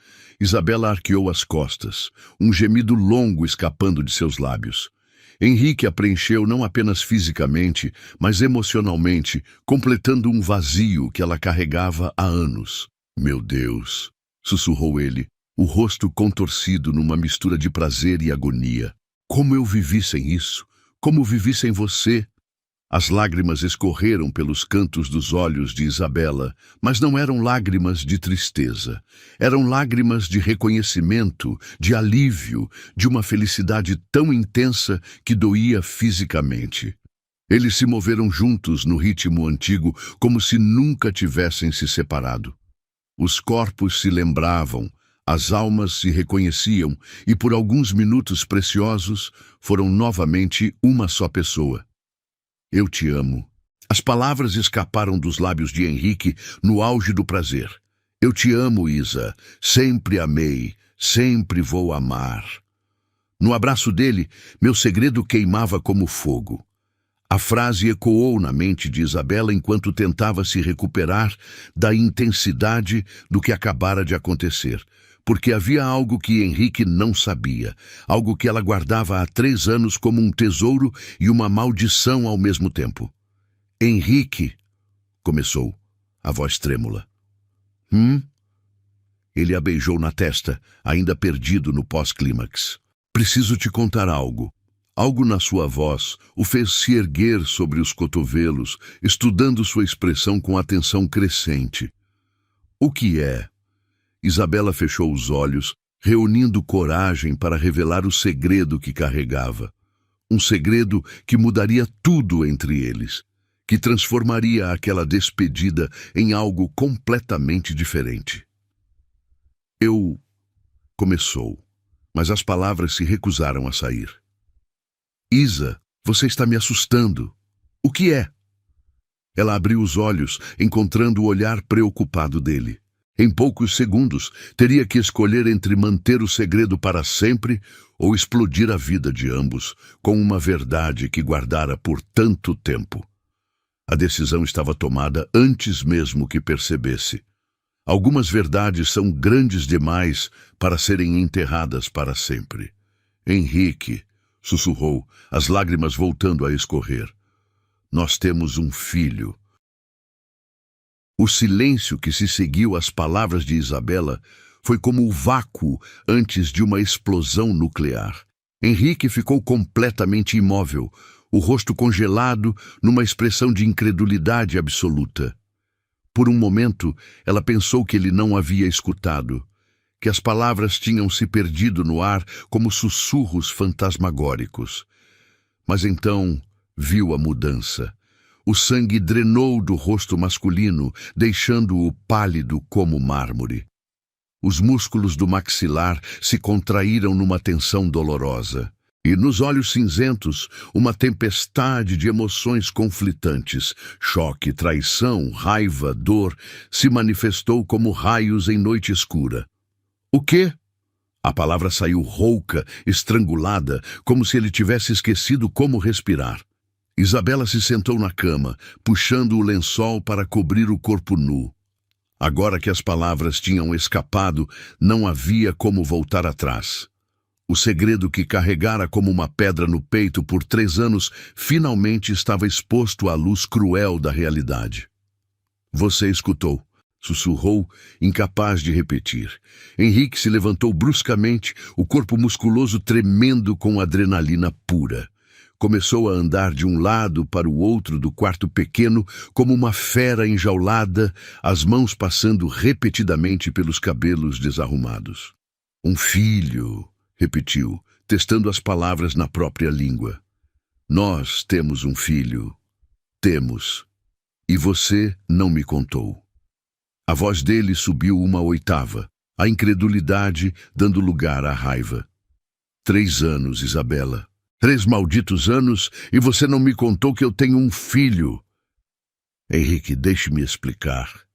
Isabela arqueou as costas, um gemido longo escapando de seus lábios. Henrique a preencheu não apenas fisicamente, mas emocionalmente, completando um vazio que ela carregava há anos. Meu Deus, sussurrou ele, o rosto contorcido numa mistura de prazer e agonia. Como eu vivi sem isso? Como vivi sem você? As lágrimas escorreram pelos cantos dos olhos de Isabela, mas não eram lágrimas de tristeza. Eram lágrimas de reconhecimento, de alívio, de uma felicidade tão intensa que doía fisicamente. Eles se moveram juntos no ritmo antigo, como se nunca tivessem se separado. Os corpos se lembravam, as almas se reconheciam e por alguns minutos preciosos foram novamente uma só pessoa. Eu te amo. As palavras escaparam dos lábios de Henrique no auge do prazer. Eu te amo, Isa. Sempre amei. Sempre vou amar. No abraço dele, meu segredo queimava como fogo. A frase ecoou na mente de Isabela enquanto tentava se recuperar da intensidade do que acabara de acontecer. Porque havia algo que Henrique não sabia, algo que ela guardava há 3 anos como um tesouro e uma maldição ao mesmo tempo. Henrique, começou, a voz trêmula. Ele a beijou na testa, ainda perdido no pós-clímax. Preciso te contar algo. Algo na sua voz o fez se erguer sobre os cotovelos, estudando sua expressão com atenção crescente. O que é? Isabela fechou os olhos, reunindo coragem para revelar o segredo que carregava. Um segredo que mudaria tudo entre eles. que transformaria aquela despedida em algo completamente diferente. Eu... começou, mas as palavras se recusaram a sair. Isa, você está me assustando. O que é? Ela abriu os olhos, encontrando o olhar preocupado dele. Em poucos segundos, teria que escolher entre manter o segredo para sempre ou explodir a vida de ambos com uma verdade que guardara por tanto tempo. A decisão estava tomada antes mesmo que percebesse. Algumas verdades são grandes demais para serem enterradas para sempre. Henrique, sussurrou, as lágrimas voltando a escorrer. Nós temos um filho. O silêncio que se seguiu às palavras de Isabela foi como o vácuo antes de uma explosão nuclear. Henrique ficou completamente imóvel, o rosto congelado numa expressão de incredulidade absoluta. Por um momento, ela pensou que ele não havia escutado, que as palavras tinham se perdido no ar como sussurros fantasmagóricos. Mas então viu a mudança. O sangue drenou do rosto masculino, deixando-o pálido como mármore. Os músculos do maxilar se contraíram numa tensão dolorosa. E nos olhos cinzentos, uma tempestade de emoções conflitantes, choque, traição, raiva, dor, se manifestou como raios em noite escura. O quê? A palavra saiu rouca, estrangulada, como se ele tivesse esquecido como respirar. Isabela se sentou na cama, puxando o lençol para cobrir o corpo nu. Agora que as palavras tinham escapado, não havia como voltar atrás. O segredo que carregara como uma pedra no peito por 3 anos finalmente estava exposto à luz cruel da realidade. Você escutou, sussurrou, incapaz de repetir. Henrique se levantou bruscamente, o corpo musculoso tremendo com adrenalina pura. Começou a andar de um lado para o outro do quarto pequeno, como uma fera enjaulada, as mãos passando repetidamente pelos cabelos desarrumados. Um filho... repetiu, testando as palavras na própria língua. Nós temos um filho. Temos. E você não me contou. A voz dele subiu uma oitava, a incredulidade dando lugar à raiva. 3 anos, Isabela. 3 malditos anos e você não me contou que eu tenho um filho. Henrique, deixe-me explicar.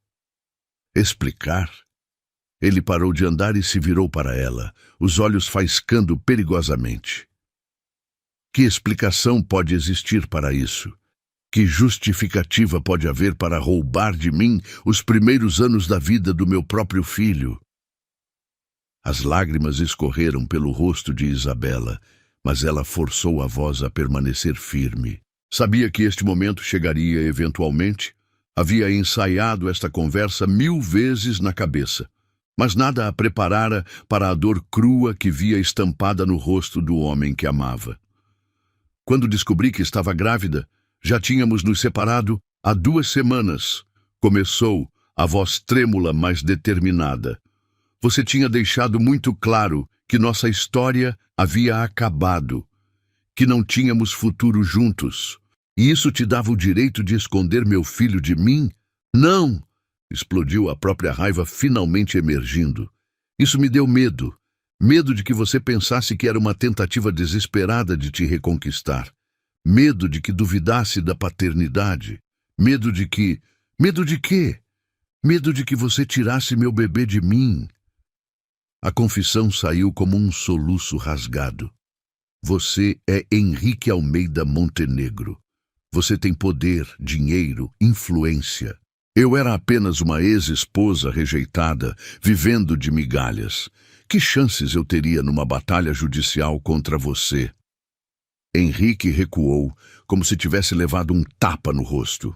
Explicar? Ele parou de andar e se virou para ela, os olhos faiscando perigosamente. Que explicação pode existir para isso? Que justificativa pode haver para roubar de mim os primeiros anos da vida do meu próprio filho? As lágrimas escorreram pelo rosto de Isabela, mas ela forçou a voz a permanecer firme. Sabia que este momento chegaria eventualmente? Havia ensaiado esta conversa 1000 vezes na cabeça. Mas nada a preparara para a dor crua que via estampada no rosto do homem que amava. Quando descobri que estava grávida, já tínhamos nos separado há 2 semanas. Começou, a voz trêmula, mas determinada. Você tinha deixado muito claro que nossa história havia acabado, que não tínhamos futuro juntos. E isso te dava o direito de esconder meu filho de mim? Não! Explodiu a própria raiva finalmente emergindo. Isso me deu medo. Medo de que você pensasse que era uma tentativa desesperada de te reconquistar. Medo de que duvidasse da paternidade. Medo de que... Medo de quê? Medo de que você tirasse meu bebê de mim. A confissão saiu como um soluço rasgado. Você é Henrique Almeida Montenegro. Você tem poder, dinheiro, influência. Eu era apenas uma ex-esposa rejeitada, vivendo de migalhas. Que chances eu teria numa batalha judicial contra você? Henrique recuou, como se tivesse levado um tapa no rosto.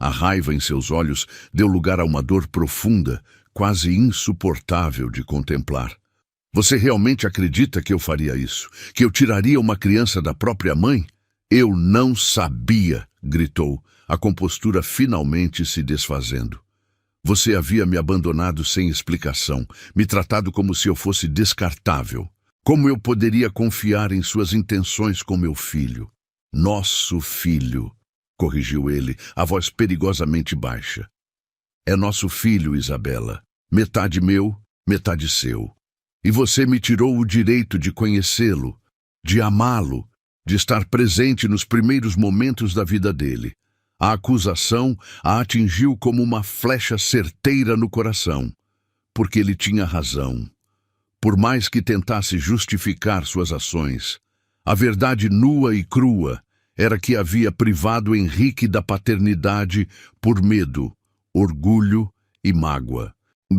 A raiva em seus olhos deu lugar a uma dor profunda, quase insuportável de contemplar. Você realmente acredita que eu faria isso? Que eu tiraria uma criança da própria mãe? Eu não sabia, gritou, a compostura finalmente se desfazendo. Você havia me abandonado sem explicação, me tratado como se eu fosse descartável. Como eu poderia confiar em suas intenções com meu filho? Nosso filho. corrigiu ele, a voz perigosamente baixa. É nosso filho, Isabela. Metade meu, metade seu. E você me tirou o direito de conhecê-lo, de amá-lo, de estar presente nos primeiros momentos da vida dele. A acusação a atingiu como uma flecha certeira no coração, porque ele tinha razão. Por mais que tentasse justificar suas ações, a verdade nua e crua era que havia privado Henrique da paternidade por medo, orgulho e mágoa.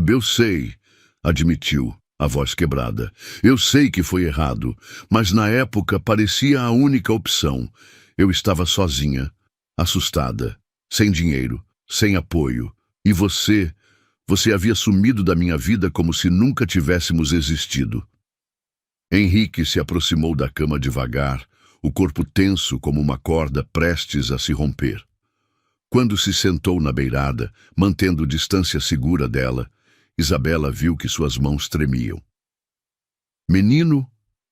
Eu sei, admitiu, a voz quebrada. Eu sei que foi errado, mas na época parecia a única opção. Eu estava sozinha, assustada, sem dinheiro, sem apoio. E você havia sumido da minha vida como se nunca tivéssemos existido. Henrique se aproximou da cama devagar, o corpo tenso como uma corda prestes a se romper. Quando se sentou na beirada, mantendo distância segura dela, Isabela viu que suas mãos tremiam. Menino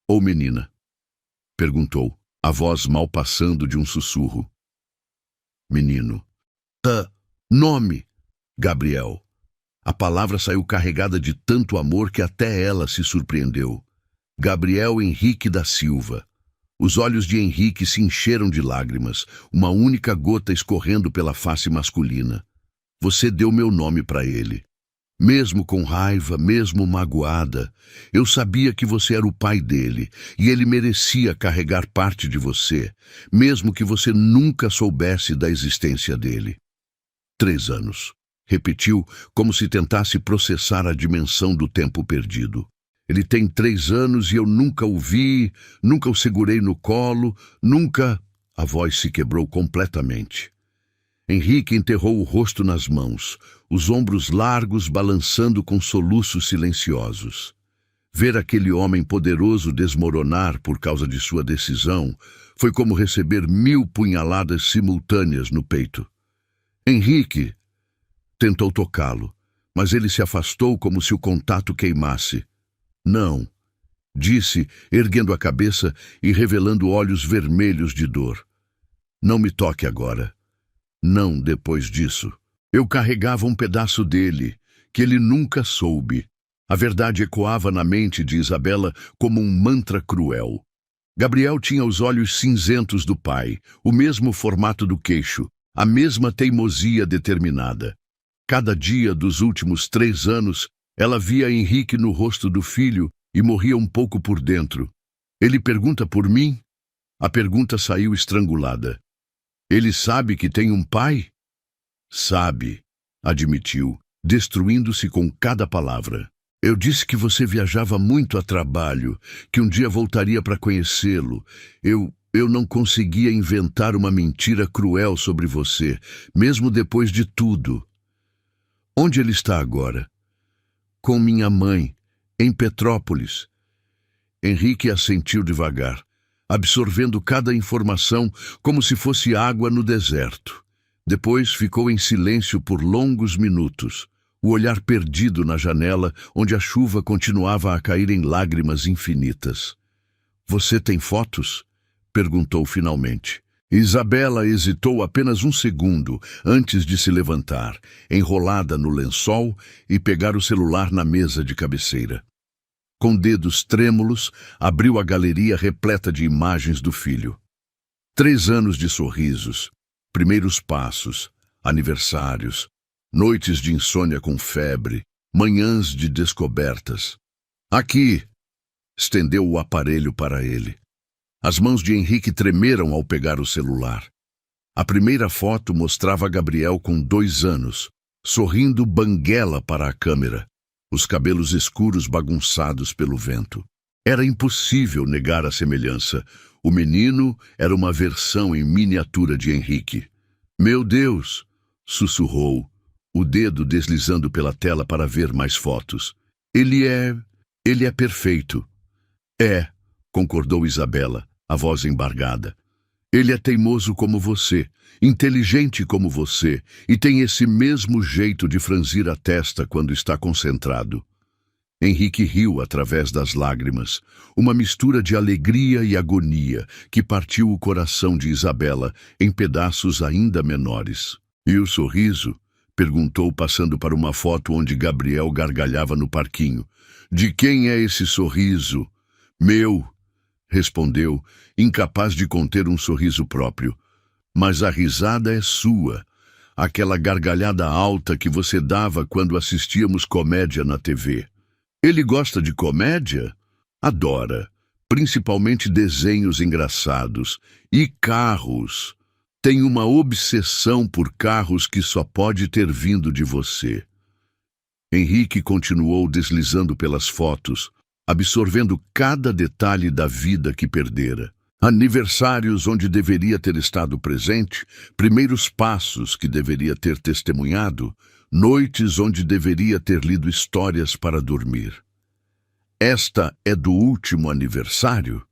ou menina? Perguntou, a voz mal passando de um sussurro. Menino. Nome, Gabriel. A palavra saiu carregada de tanto amor que até ela se surpreendeu. Gabriel Henrique da Silva. Os olhos de Henrique se encheram de lágrimas, uma única gota escorrendo pela face masculina. Você deu meu nome para ele. Mesmo com raiva, mesmo magoada, eu sabia que você era o pai dele e ele merecia carregar parte de você, mesmo que você nunca soubesse da existência dele. 3 anos. Repetiu, como se tentasse processar a dimensão do tempo perdido. Ele tem 3 anos e eu nunca o vi, nunca o segurei no colo, nunca... A voz se quebrou completamente. Henrique enterrou o rosto nas mãos, os ombros largos balançando com soluços silenciosos. Ver aquele homem poderoso desmoronar por causa de sua decisão foi como receber 1000 punhaladas simultâneas no peito. Henrique tentou tocá-lo, mas ele se afastou como se o contato queimasse. Não, disse, erguendo a cabeça e revelando olhos vermelhos de dor. Não me toque agora. Não depois disso. Eu carregava um pedaço dele, que ele nunca soube. A verdade ecoava na mente de Isabela como um mantra cruel. Gabriel tinha os olhos cinzentos do pai, o mesmo formato do queixo, a mesma teimosia determinada. Cada dia dos últimos 3 anos, ela via Henrique no rosto do filho e morria um pouco por dentro. Ele pergunta por mim? A pergunta saiu estrangulada. Ele sabe que tem um pai? Sabe, admitiu, destruindo-se com cada palavra. Eu disse que você viajava muito a trabalho, que um dia voltaria para conhecê-lo. Eu não conseguia inventar uma mentira cruel sobre você, mesmo depois de tudo. Onde ele está agora? Com minha mãe, em Petrópolis. Henrique assentiu devagar, absorvendo cada informação como se fosse água no deserto. Depois ficou em silêncio por longos minutos, o olhar perdido na janela onde a chuva continuava a cair em lágrimas infinitas. Você tem fotos? Perguntou finalmente. Isabela hesitou apenas um segundo antes de se levantar, enrolada no lençol e pegar o celular na mesa de cabeceira. Com dedos trêmulos, abriu a galeria repleta de imagens do filho. 3 anos de sorrisos, primeiros passos, aniversários, noites de insônia com febre, manhãs de descobertas. Aqui! Estendeu o aparelho para ele. As mãos de Henrique tremeram ao pegar o celular. A primeira foto mostrava Gabriel com 2 anos, sorrindo banguela para a câmera, os cabelos escuros bagunçados pelo vento. Era impossível negar a semelhança. O menino era uma versão em miniatura de Henrique. Meu Deus! Sussurrou, o dedo deslizando pela tela para ver mais fotos. Ele é perfeito. É, concordou Isabela, a voz embargada. Ele é teimoso como você, inteligente como você, e tem esse mesmo jeito de franzir a testa quando está concentrado. Henrique riu através das lágrimas, uma mistura de alegria e agonia que partiu o coração de Isabela em pedaços ainda menores. E o sorriso? Perguntou, passando para uma foto onde Gabriel gargalhava no parquinho. De quem é esse sorriso? Meu, respondeu, incapaz de conter um sorriso próprio. Mas a risada é sua. Aquela gargalhada alta que você dava quando assistíamos comédia na TV. Ele gosta de comédia? Adora, principalmente desenhos engraçados. E carros. Tem uma obsessão por carros que só pode ter vindo de você. Henrique continuou deslizando pelas fotos, absorvendo cada detalhe da vida que perdera. Aniversários onde deveria ter estado presente, primeiros passos que deveria ter testemunhado, noites onde deveria ter lido histórias para dormir. Esta é do último aniversário?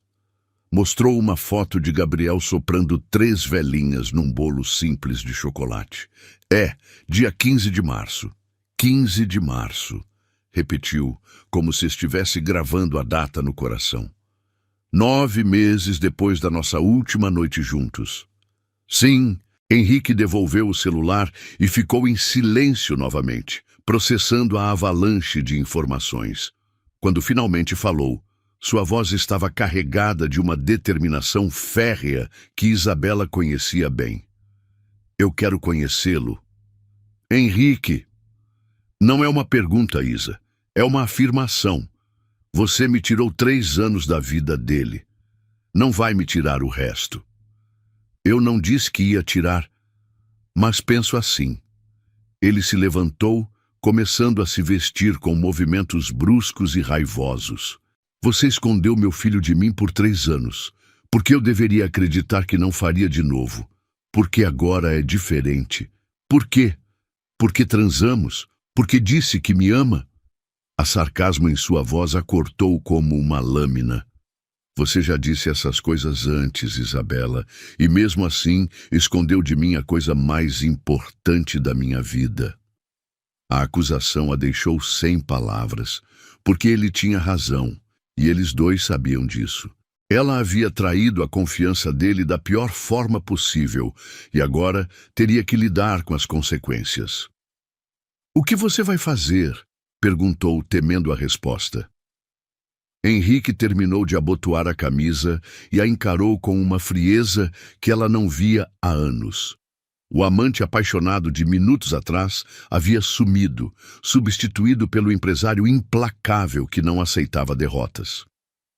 Mostrou uma foto de Gabriel soprando 3 velinhas num bolo simples de chocolate. É, dia 15 de março. 15 de março, repetiu, como se estivesse gravando a data no coração. 9 meses depois da nossa última noite juntos. Sim, Henrique devolveu o celular e ficou em silêncio novamente, processando a avalanche de informações. Quando finalmente falou, sua voz estava carregada de uma determinação férrea que Isabela conhecia bem. Eu quero conhecê-lo. Henrique. Não é uma pergunta, Isa. É uma afirmação. Você me tirou 3 anos da vida dele. Não vai me tirar o resto. Eu não disse que ia tirar, mas penso assim. Ele se levantou, começando a se vestir com movimentos bruscos e raivosos. Você escondeu meu filho de mim por 3 anos. Por que eu deveria acreditar que não faria de novo? Porque agora é diferente. Por quê? Porque transamos? Porque disse que me ama? A sarcasmo em sua voz a cortou como uma lâmina. Você já disse essas coisas antes, Isabela, e mesmo assim escondeu de mim a coisa mais importante da minha vida. A acusação a deixou sem palavras, porque ele tinha razão, e eles dois sabiam disso. Ela havia traído a confiança dele da pior forma possível, e agora teria que lidar com as consequências. O que você vai fazer? Perguntou, temendo a resposta. Henrique terminou de abotoar a camisa e a encarou com uma frieza que ela não via há anos. O amante apaixonado de minutos atrás havia sumido, substituído pelo empresário implacável que não aceitava derrotas.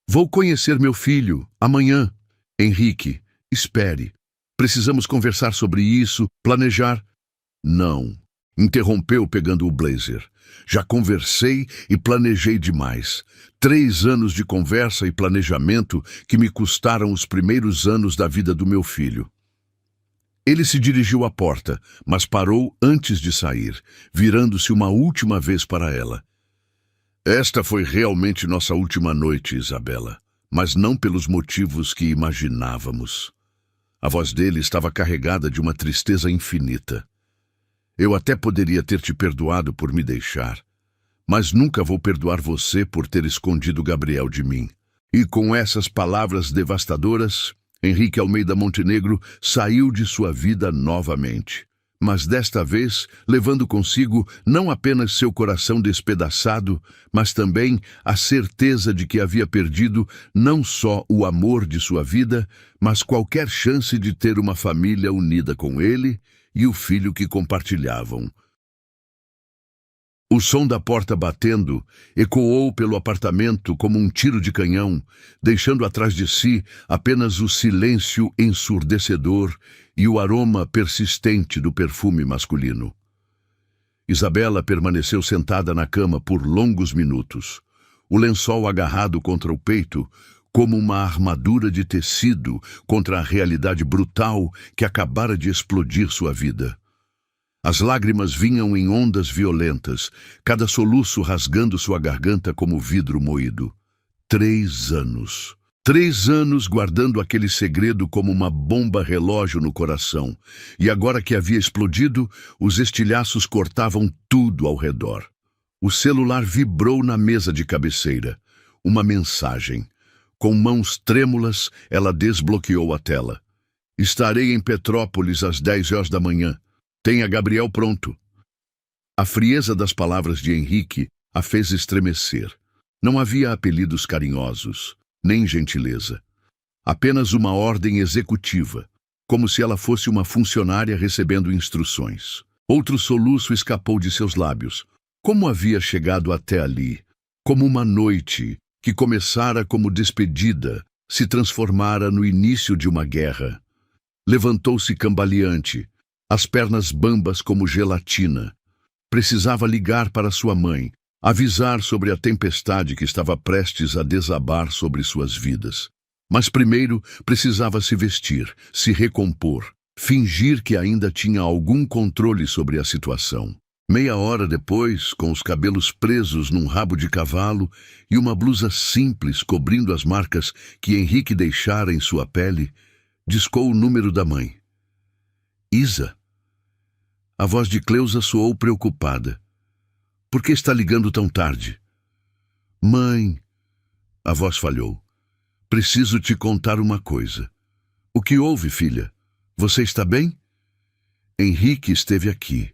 Vou conhecer meu filho, amanhã. Henrique, espere. Precisamos conversar sobre isso, planejar. Não. Interrompeu pegando o blazer. Já conversei e planejei demais. 3 anos de conversa e planejamento que me custaram os primeiros anos da vida do meu filho. Ele se dirigiu à porta, mas parou antes de sair, virando-se uma última vez para ela. Esta foi realmente nossa última noite, Isabela, mas não pelos motivos que imaginávamos. A voz dele estava carregada de uma tristeza infinita. Eu até poderia ter te perdoado por me deixar, mas nunca vou perdoar você por ter escondido Gabriel de mim. E com essas palavras devastadoras, Henrique Almeida Montenegro saiu de sua vida novamente, mas desta vez levando consigo não apenas seu coração despedaçado, mas também a certeza de que havia perdido não só o amor de sua vida, mas qualquer chance de ter uma família unida com ele e o filho que compartilhavam. O som da porta batendo ecoou pelo apartamento como um tiro de canhão, deixando atrás de si apenas o silêncio ensurdecedor e o aroma persistente do perfume masculino. Isabela permaneceu sentada na cama por longos minutos, o lençol agarrado contra o peito, como uma armadura de tecido contra a realidade brutal que acabara de explodir sua vida. As lágrimas vinham em ondas violentas, cada soluço rasgando sua garganta como vidro moído. 3 anos. 3 anos guardando aquele segredo como uma bomba relógio no coração, e agora que havia explodido, os estilhaços cortavam tudo ao redor. O celular vibrou na mesa de cabeceira. Uma mensagem. Com mãos trêmulas, ela desbloqueou a tela. Estarei em Petrópolis às 10 horas da manhã. Tenha Gabriel pronto. A frieza das palavras de Henrique a fez estremecer. Não havia apelidos carinhosos, nem gentileza. Apenas uma ordem executiva, como se ela fosse uma funcionária recebendo instruções. Outro soluço escapou de seus lábios. Como havia chegado até ali? Como uma noite que começara como despedida, se transformara no início de uma guerra. Levantou-se cambaleante, as pernas bambas como gelatina. Precisava ligar para sua mãe, avisar sobre a tempestade que estava prestes a desabar sobre suas vidas. Mas primeiro precisava se vestir, se recompor, fingir que ainda tinha algum controle sobre a situação. Meia hora depois, com os cabelos presos num rabo de cavalo e uma blusa simples cobrindo as marcas que Henrique deixara em sua pele, discou o número da mãe. Isa. A voz de Cleusa soou preocupada. Por que está ligando tão tarde? Mãe. A voz falhou. Preciso te contar uma coisa. O que houve, filha? Você está bem? Henrique esteve aqui.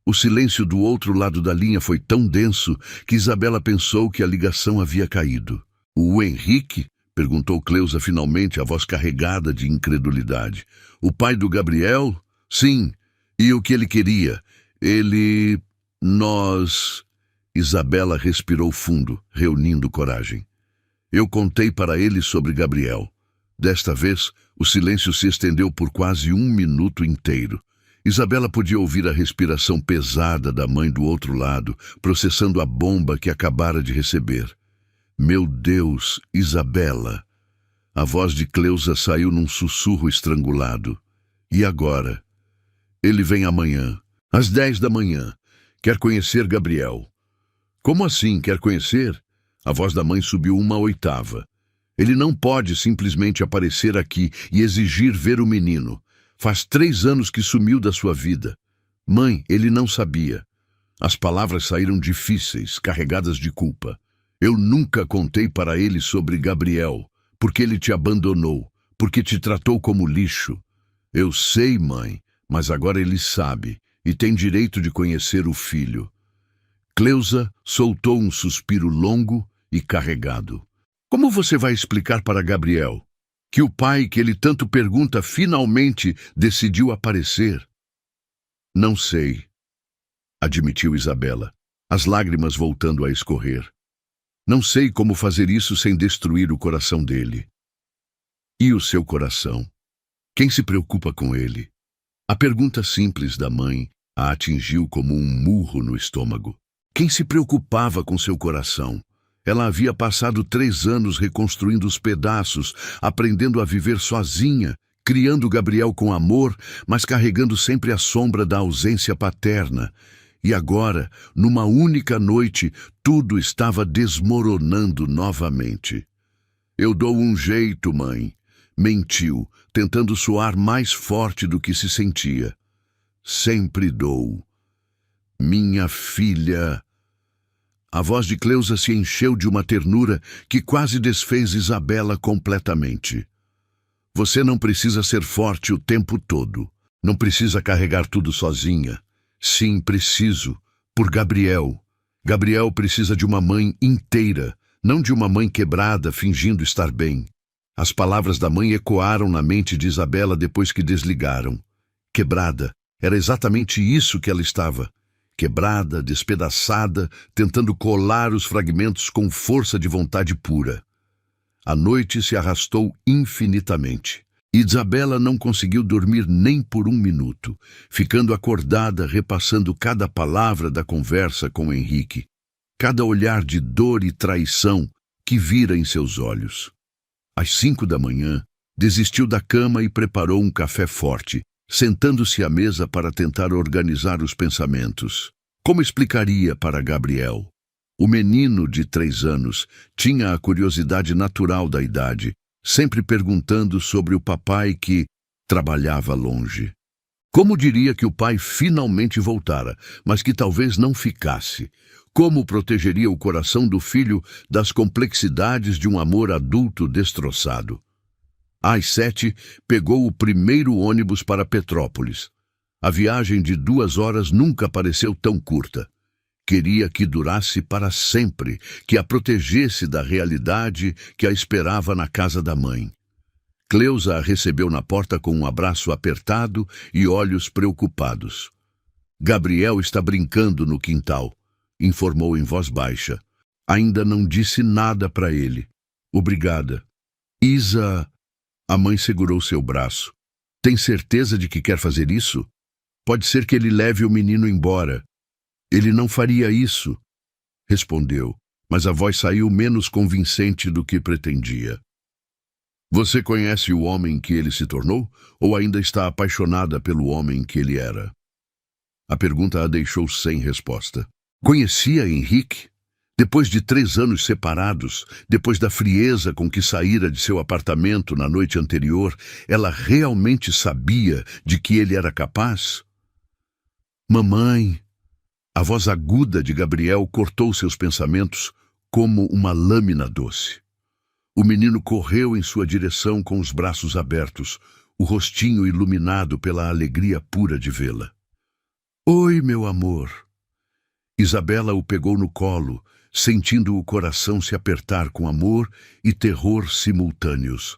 O silêncio do outro lado da linha foi tão denso que Isabela pensou que a ligação havia caído. O Henrique? Perguntou Cleusa finalmente, a voz carregada de incredulidade. O pai do Gabriel? Sim. E o que ele queria? Nós... Isabela respirou fundo, reunindo coragem. Eu contei para ele sobre Gabriel. Desta vez, o silêncio se estendeu por quase 1 minuto inteiro. Isabela podia ouvir a respiração pesada da mãe do outro lado, processando a bomba que acabara de receber. Meu Deus, Isabela! A voz de Cleusa saiu num sussurro estrangulado. E agora? Ele vem amanhã, às 10 da manhã. Quer conhecer Gabriel. Como assim, quer conhecer? A voz da mãe subiu 1 octava. Ele não pode simplesmente aparecer aqui e exigir ver o menino. Faz 3 anos que sumiu da sua vida. Mãe, ele não sabia. As palavras saíram difíceis, carregadas de culpa. Eu nunca contei para ele sobre Gabriel, porque ele te abandonou, porque te tratou como lixo. Eu sei, mãe, mas agora ele sabe e tem direito de conhecer o filho. Cleusa soltou um suspiro longo e carregado. Como você vai explicar para Gabriel que o pai que ele tanto pergunta finalmente decidiu aparecer? Não sei, admitiu Isabela, as lágrimas voltando a escorrer. Não sei como fazer isso sem destruir o coração dele. E o seu coração? Quem se preocupa com ele? A pergunta simples da mãe a atingiu como um murro no estômago. Quem se preocupava com seu coração? Ela havia passado 3 anos reconstruindo os pedaços, aprendendo a viver sozinha, criando Gabriel com amor, mas carregando sempre a sombra da ausência paterna. E agora, numa única noite, tudo estava desmoronando novamente. Eu dou um jeito, mãe. Mentiu, tentando soar mais forte do que se sentia. Sempre dou. Minha filha... A voz de Cleusa se encheu de uma ternura que quase desfez Isabela completamente. Você não precisa ser forte o tempo todo. Não precisa carregar tudo sozinha. Sim, preciso. Por Gabriel. Gabriel precisa de uma mãe inteira, não de uma mãe quebrada fingindo estar bem. As palavras da mãe ecoaram na mente de Isabela depois que desligaram. Quebrada. Era exatamente isso que ela estava. Quebrada, despedaçada, tentando colar os fragmentos com força de vontade pura. A noite se arrastou infinitamente. Isabela não conseguiu dormir nem por 1 minuto, ficando acordada repassando cada palavra da conversa com Henrique, cada olhar de dor e traição que vira em seus olhos. Às 5 da manhã, desistiu da cama e preparou um café forte, sentando-se à mesa para tentar organizar os pensamentos. Como explicaria para Gabriel? O menino de 3 anos tinha a curiosidade natural da idade, sempre perguntando sobre o papai que trabalhava longe. Como diria que o pai finalmente voltara, mas que talvez não ficasse? Como protegeria o coração do filho das complexidades de um amor adulto destroçado? Às 7, pegou o primeiro ônibus para Petrópolis. A viagem de 2 horas nunca pareceu tão curta. Queria que durasse para sempre, que a protegesse da realidade que a esperava na casa da mãe. Cleusa a recebeu na porta com um abraço apertado e olhos preocupados. Gabriel está brincando no quintal, informou em voz baixa. Ainda não disse nada para ele. Obrigada. Isa... A mãe segurou seu braço. Tem certeza de que quer fazer isso? Pode ser que ele leve o menino embora. Ele não faria isso, respondeu, mas a voz saiu menos convincente do que pretendia. Você conhece o homem que ele se tornou, ou ainda está apaixonada pelo homem que ele era? A pergunta a deixou sem resposta. Conhecia Henrique? Depois de 3 anos separados, depois da frieza com que saíra de seu apartamento na noite anterior, ela realmente sabia de que ele era capaz? Mamãe! A voz aguda de Gabriel cortou seus pensamentos como uma lâmina doce. O menino correu em sua direção com os braços abertos, o rostinho iluminado pela alegria pura de vê-la. Oi, meu amor! Isabela o pegou no colo, sentindo o coração se apertar com amor e terror simultâneos.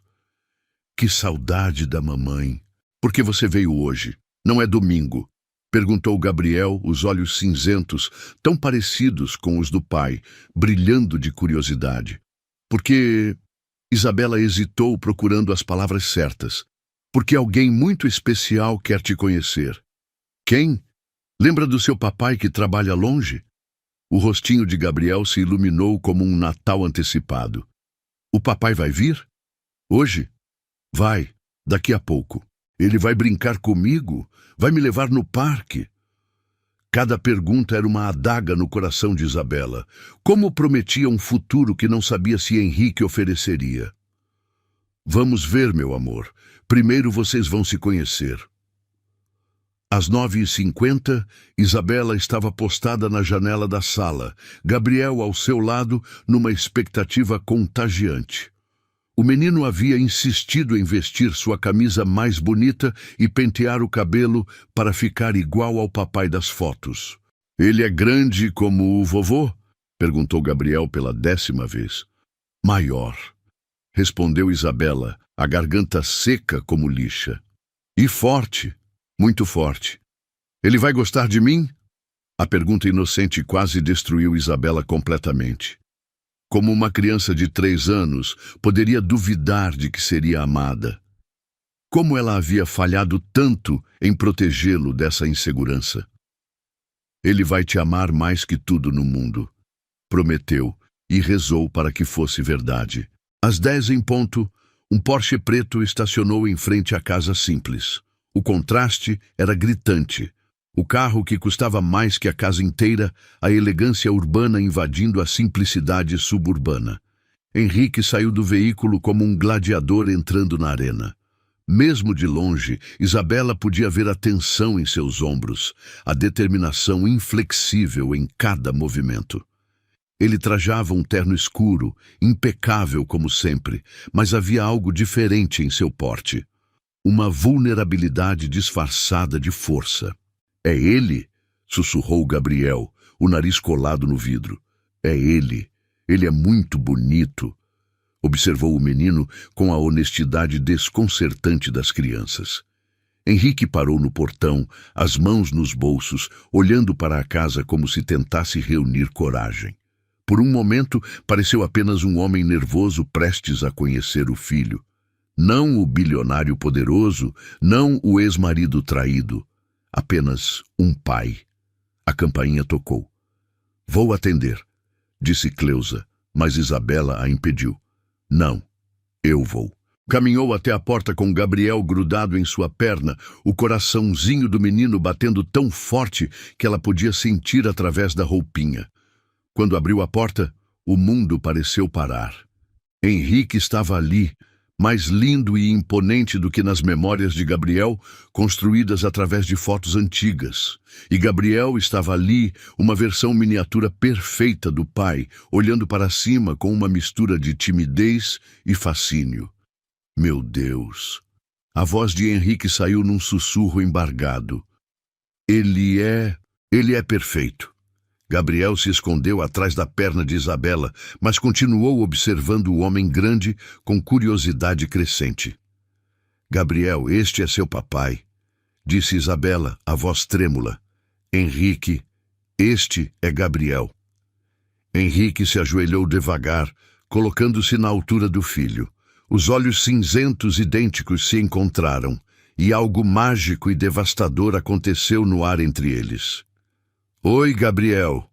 Que saudade da mamãe! Por que você veio hoje? Não é domingo? Perguntou Gabriel, os olhos cinzentos, tão parecidos com os do pai, brilhando de curiosidade. Porque... Isabela hesitou procurando as palavras certas. Porque alguém muito especial quer te conhecer. Quem? Lembra do seu papai que trabalha longe? O rostinho de Gabriel se iluminou como um Natal antecipado. O papai vai vir? Hoje? Vai, daqui a pouco. Ele vai brincar comigo? Vai me levar no parque? Cada pergunta era uma adaga no coração de Isabela. Como prometia um futuro que não sabia se Henrique ofereceria. Vamos ver, meu amor. Primeiro vocês vão se conhecer. Às 9h50, Isabela estava postada na janela da sala, Gabriel ao seu lado, numa expectativa contagiante. O menino havia insistido em vestir sua camisa mais bonita e pentear o cabelo para ficar igual ao papai das fotos. Ele é grande como o vovô? Perguntou Gabriel pela 10ª vez. Maior, respondeu Isabela, a garganta seca como lixa. E forte. Muito forte. Ele vai gostar de mim? A pergunta inocente quase destruiu Isabela completamente. Como uma criança de 3 anos poderia duvidar de que seria amada? Como ela havia falhado tanto em protegê-lo dessa insegurança? Ele vai te amar mais que tudo no mundo, prometeu e rezou para que fosse verdade. Às 10 em ponto, um Porsche preto estacionou em frente à casa simples. O contraste era gritante. O carro que custava mais que a casa inteira, a elegância urbana invadindo a simplicidade suburbana. Henrique saiu do veículo como um gladiador entrando na arena. Mesmo de longe, Isabela podia ver a tensão em seus ombros, a determinação inflexível em cada movimento. Ele trajava um terno escuro, impecável como sempre, mas havia algo diferente em seu porte. Uma vulnerabilidade disfarçada de força. É ele? Sussurrou Gabriel, o nariz colado no vidro. É ele. Ele é muito bonito. Observou o menino com a honestidade desconcertante das crianças. Henrique parou no portão, as mãos nos bolsos, olhando para a casa como se tentasse reunir coragem. Por um momento, pareceu apenas um homem nervoso prestes a conhecer o filho. Não o bilionário poderoso, não o ex-marido traído. Apenas um pai. A campainha tocou. Vou atender, disse Cleusa, mas Isabela a impediu. Não, eu vou. Caminhou até a porta com Gabriel grudado em sua perna, o coraçãozinho do menino batendo tão forte que ela podia sentir através da roupinha. Quando abriu a porta, o mundo pareceu parar. Henrique estava ali, mais lindo e imponente do que nas memórias de Gabriel, construídas através de fotos antigas. E Gabriel estava ali, uma versão miniatura perfeita do pai, olhando para cima com uma mistura de timidez e fascínio. Meu Deus! A voz de Henrique saiu num sussurro embargado. Ele é perfeito. Gabriel se escondeu atrás da perna de Isabela, mas continuou observando o homem grande com curiosidade crescente. Gabriel, este é seu papai, disse Isabela, a voz trêmula. Henrique, este é Gabriel. Henrique se ajoelhou devagar, colocando-se na altura do filho. Os olhos cinzentos idênticos se encontraram, e algo mágico e devastador aconteceu no ar entre eles. Oi, Gabriel,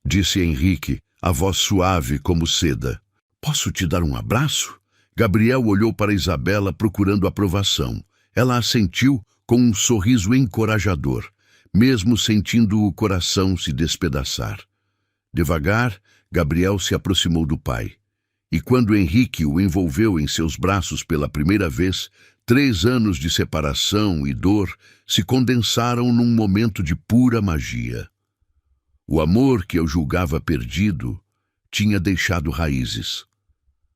disse Henrique, a voz suave como seda. Posso te dar um abraço? Gabriel olhou para Isabela procurando aprovação. Ela assentiu com um sorriso encorajador, mesmo sentindo o coração se despedaçar. Devagar, Gabriel se aproximou do pai. E quando Henrique o envolveu em seus braços pela primeira vez, 3 anos de separação e dor se condensaram num momento de pura magia. O amor que eu julgava perdido tinha deixado raízes.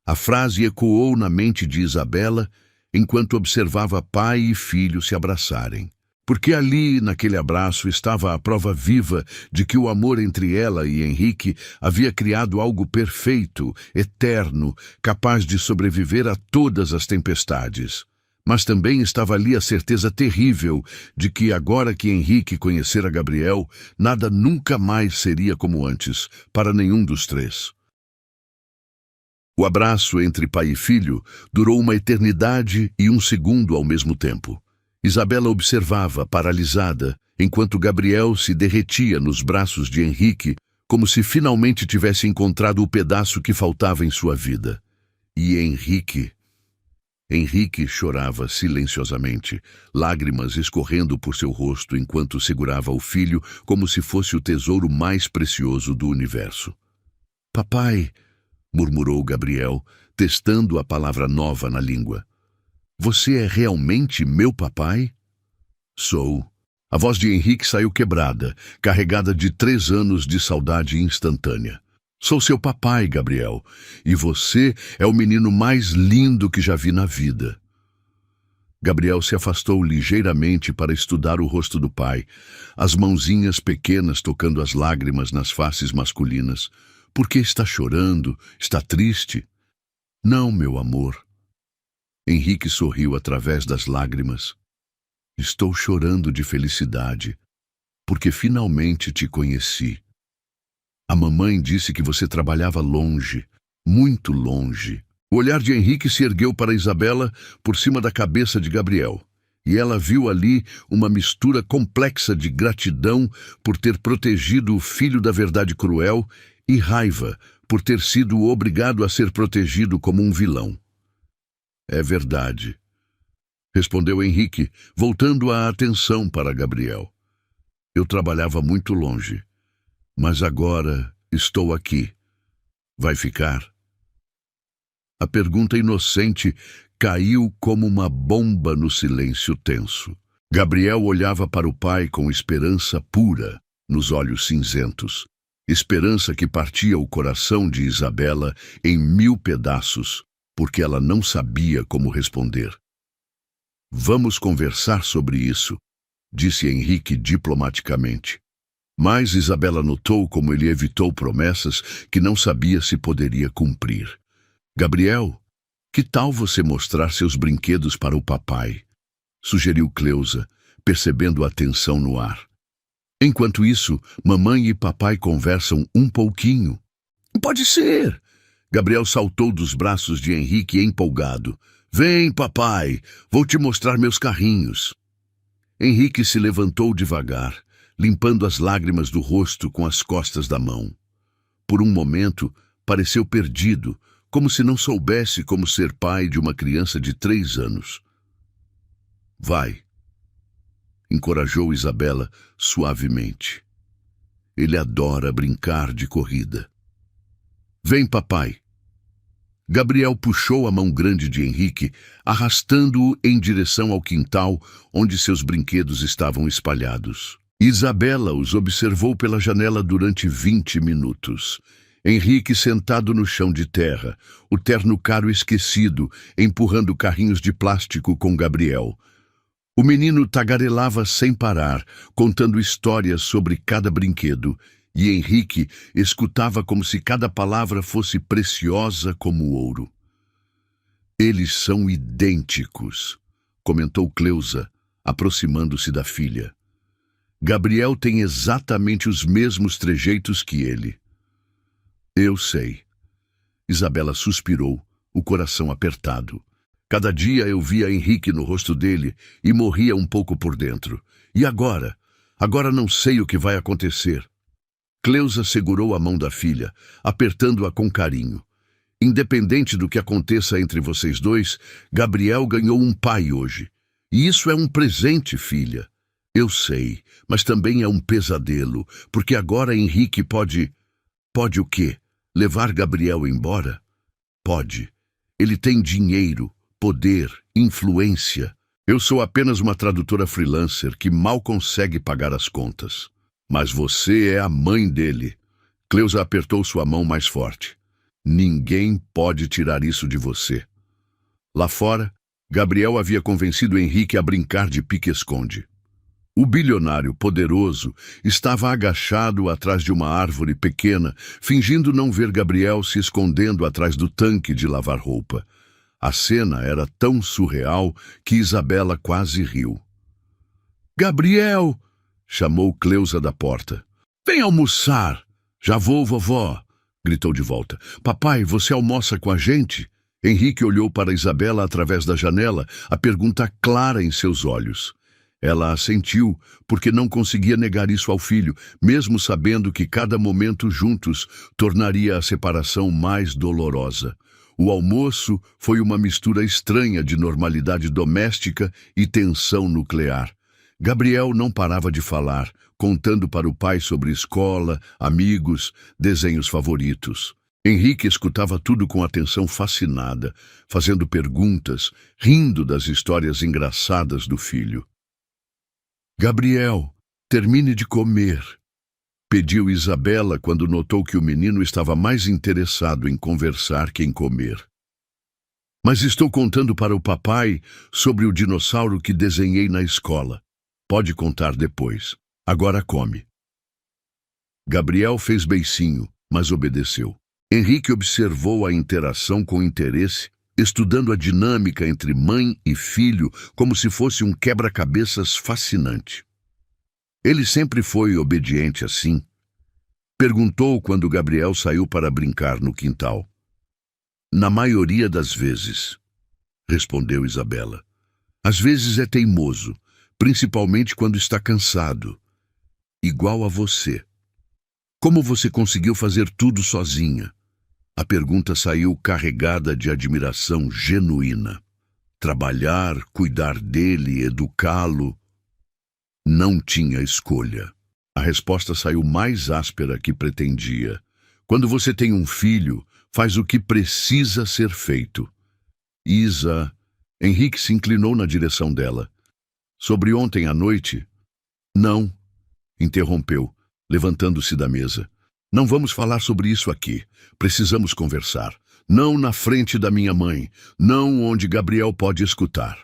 A frase ecoou na mente de Isabela enquanto observava pai e filho se abraçarem. Porque ali, naquele abraço, estava a prova viva de que o amor entre ela e Henrique havia criado algo perfeito, eterno, capaz de sobreviver a todas as tempestades. Mas também estava ali a certeza terrível de que, agora que Henrique conhecera Gabriel, nada nunca mais seria como antes, para nenhum dos três. O abraço entre pai e filho durou uma eternidade e um segundo ao mesmo tempo. Isabela observava, paralisada, enquanto Gabriel se derretia nos braços de Henrique, como se finalmente tivesse encontrado o pedaço que faltava em sua vida. E Henrique chorava silenciosamente, lágrimas escorrendo por seu rosto enquanto segurava o filho como se fosse o tesouro mais precioso do universo. Papai, murmurou Gabriel, testando a palavra nova na língua. Você é realmente meu papai? Sou. A voz de Henrique saiu quebrada, carregada de 3 anos de saudade instantânea. Sou seu papai, Gabriel, e você é o menino mais lindo que já vi na vida. Gabriel se afastou ligeiramente para estudar o rosto do pai, as mãozinhas pequenas tocando as lágrimas nas faces masculinas. Por que está chorando? Está triste? Não, meu amor. Henrique sorriu através das lágrimas. Estou chorando de felicidade, porque finalmente te conheci. A mamãe disse que você trabalhava longe, muito longe. O olhar de Henrique se ergueu para Isabela por cima da cabeça de Gabriel, e ela viu ali uma mistura complexa de gratidão por ter protegido o filho da verdade cruel e raiva por ter sido obrigado a ser protegido como um vilão. É verdade, respondeu Henrique, voltando a atenção para Gabriel. Eu trabalhava muito longe. Mas agora estou aqui. Vai ficar? A pergunta inocente caiu como uma bomba no silêncio tenso. Gabriel olhava para o pai com esperança pura nos olhos cinzentos. Esperança que partia o coração de Isabela em 1000 pedaços, porque ela não sabia como responder. Vamos conversar sobre isso, disse Henrique diplomaticamente. Mas Isabela notou como ele evitou promessas que não sabia se poderia cumprir. Gabriel, que tal você mostrar seus brinquedos para o papai? Sugeriu Cleusa, percebendo a tensão no ar. Enquanto isso, mamãe e papai conversam um pouquinho. Pode ser! Gabriel saltou dos braços de Henrique empolgado. Vem, papai, vou te mostrar meus carrinhos. Henrique se levantou devagar, limpando as lágrimas do rosto com as costas da mão. Por um momento, pareceu perdido, como se não soubesse como ser pai de uma criança de 3 anos. Vai, encorajou Isabela suavemente. Ele adora brincar de corrida. Vem, papai. Gabriel puxou a mão grande de Henrique, arrastando-o em direção ao quintal onde seus brinquedos estavam espalhados. Isabela os observou pela janela durante 20 minutos. Henrique sentado no chão de terra, o terno caro esquecido, empurrando carrinhos de plástico com Gabriel. O menino tagarelava sem parar, contando histórias sobre cada brinquedo, e Henrique escutava como se cada palavra fosse preciosa como ouro. Eles são idênticos, comentou Cleusa, aproximando-se da filha. Gabriel tem exatamente os mesmos trejeitos que ele. Eu sei. Isabela suspirou, o coração apertado. Cada dia eu via Henrique no rosto dele e morria um pouco por dentro. E agora? Agora não sei o que vai acontecer. Cleusa segurou a mão da filha, apertando-a com carinho. Independente do que aconteça entre vocês dois, Gabriel ganhou um pai hoje. E isso é um presente, filha. Eu sei, mas também é um pesadelo, porque agora Henrique pode... Pode o quê? Levar Gabriel embora? Pode. Ele tem dinheiro, poder, influência. Eu sou apenas uma tradutora freelancer que mal consegue pagar as contas. Mas você é a mãe dele. Cleusa apertou sua mão mais forte. Ninguém pode tirar isso de você. Lá fora, Gabriel havia convencido Henrique a brincar de pique-esconde. O bilionário poderoso estava agachado atrás de uma árvore pequena, fingindo não ver Gabriel se escondendo atrás do tanque de lavar roupa. A cena era tão surreal que Isabela quase riu. «Gabriel!» chamou Cleusa da porta. «Vem almoçar!» «Já vou, vovó!» gritou de volta. «Papai, você almoça com a gente?» Henrique olhou para Isabela através da janela, a pergunta clara em seus olhos. Ela assentiu, porque não conseguia negar isso ao filho, mesmo sabendo que cada momento juntos tornaria a separação mais dolorosa. O almoço foi uma mistura estranha de normalidade doméstica e tensão nuclear. Gabriel não parava de falar, contando para o pai sobre escola, amigos, desenhos favoritos. Henrique escutava tudo com atenção fascinada, fazendo perguntas, rindo das histórias engraçadas do filho. «Gabriel, termine de comer», pediu Isabela quando notou que o menino estava mais interessado em conversar que em comer. «Mas estou contando para o papai sobre o dinossauro que desenhei na escola. Pode contar depois. Agora come». Gabriel fez beicinho, mas obedeceu. Henrique observou a interação com interesse, estudando a dinâmica entre mãe e filho como se fosse um quebra-cabeças fascinante. Ele sempre foi obediente assim. Perguntou quando Gabriel saiu para brincar no quintal. «Na maioria das vezes», respondeu Isabela. «Às vezes é teimoso, principalmente quando está cansado. Igual a você. Como você conseguiu fazer tudo sozinha?» A pergunta saiu carregada de admiração genuína. Trabalhar, cuidar dele, educá-lo. Não tinha escolha. A resposta saiu mais áspera que pretendia. Quando você tem um filho, faz o que precisa ser feito. Isa... Henrique se inclinou na direção dela. «Sobre ontem à noite?» «Não», interrompeu, levantando-se da mesa. «Não vamos falar sobre isso aqui. Precisamos conversar. Não na frente da minha mãe. Não onde Gabriel pode escutar».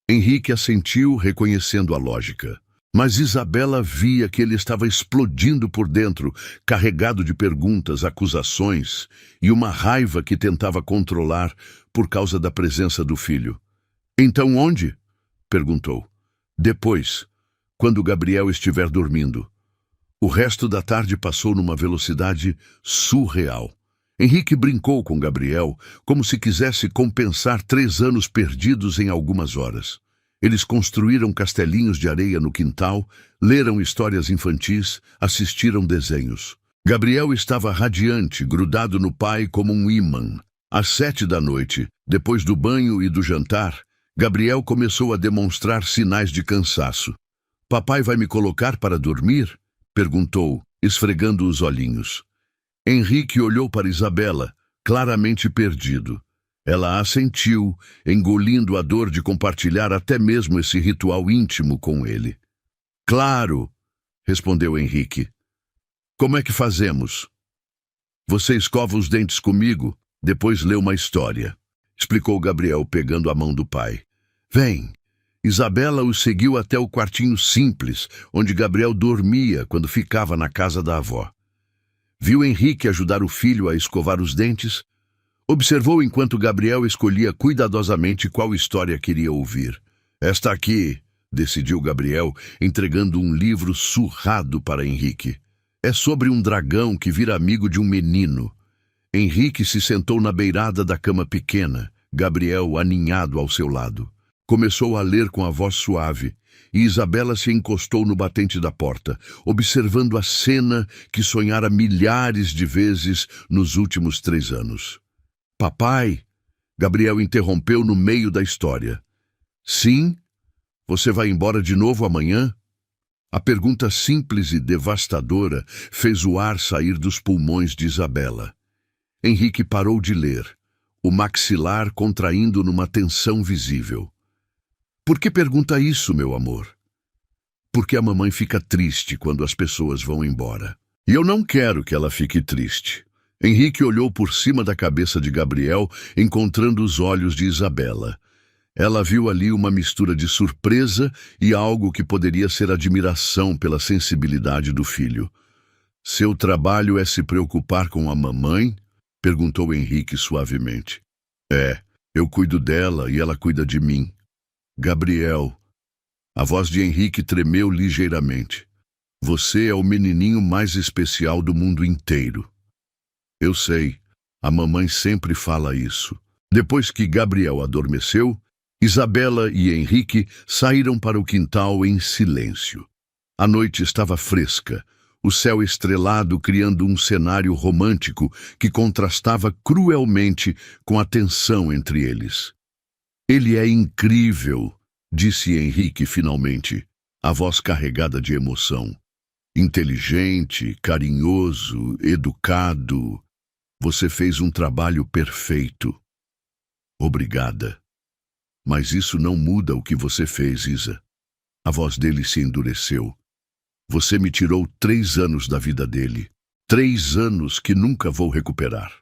Henrique assentiu, reconhecendo a lógica. Mas Isabela via que ele estava explodindo por dentro, carregado de perguntas, acusações e uma raiva que tentava controlar por causa da presença do filho. «Então onde?» perguntou. «Depois, quando Gabriel estiver dormindo». O resto da tarde passou numa velocidade surreal. Henrique brincou com Gabriel como se quisesse compensar 3 anos perdidos em algumas horas. Eles construíram castelinhos de areia no quintal, leram histórias infantis, assistiram desenhos. Gabriel estava radiante, grudado no pai como um ímã. Às 7 da noite, depois do banho e do jantar, Gabriel começou a demonstrar sinais de cansaço. «Papai vai me colocar para dormir?» perguntou, esfregando os olhinhos. Henrique olhou para Isabela, claramente perdido. Ela assentiu, engolindo a dor de compartilhar até mesmo esse ritual íntimo com ele. Claro, respondeu Henrique. Como é que fazemos? Você escova os dentes comigo, depois lê uma história, explicou Gabriel pegando a mão do pai. Vem. Isabela os seguiu até o quartinho simples, onde Gabriel dormia quando ficava na casa da avó. Viu Henrique ajudar o filho a escovar os dentes. Observou enquanto Gabriel escolhia cuidadosamente qual história queria ouvir. Esta aqui, decidiu Gabriel, entregando um livro surrado para Henrique. É sobre um dragão que vira amigo de um menino. Henrique se sentou na beirada da cama pequena, Gabriel aninhado ao seu lado. Começou a ler com a voz suave, e Isabela se encostou no batente da porta, observando a cena que sonhara milhares de vezes nos últimos 3 anos. Papai, Gabriel interrompeu no meio da história. Sim? Você vai embora de novo amanhã? A pergunta simples e devastadora fez o ar sair dos pulmões de Isabela. Henrique parou de ler, o maxilar contraindo numa tensão visível. Por que pergunta isso, meu amor? Porque a mamãe fica triste quando as pessoas vão embora. E eu não quero que ela fique triste. Henrique olhou por cima da cabeça de Gabriel, encontrando os olhos de Isabela. Ela viu ali uma mistura de surpresa e algo que poderia ser admiração pela sensibilidade do filho. Seu trabalho é se preocupar com a mamãe? Perguntou Henrique suavemente. Eu cuido dela e ela cuida de mim. Gabriel. A voz de Henrique tremeu ligeiramente. Você é o menininho mais especial do mundo inteiro. Eu sei, a mamãe sempre fala isso. Depois que Gabriel adormeceu, Isabela e Henrique saíram para o quintal em silêncio. A noite estava fresca, o céu estrelado criando um cenário romântico que contrastava cruelmente com a tensão entre eles. Ele é incrível, disse Henrique finalmente, a voz carregada de emoção. Inteligente, carinhoso, educado. Você fez um trabalho perfeito. Obrigada. Mas isso não muda o que você fez, Isa. A voz dele se endureceu. Você me tirou 3 anos da vida dele. 3 anos que nunca vou recuperar.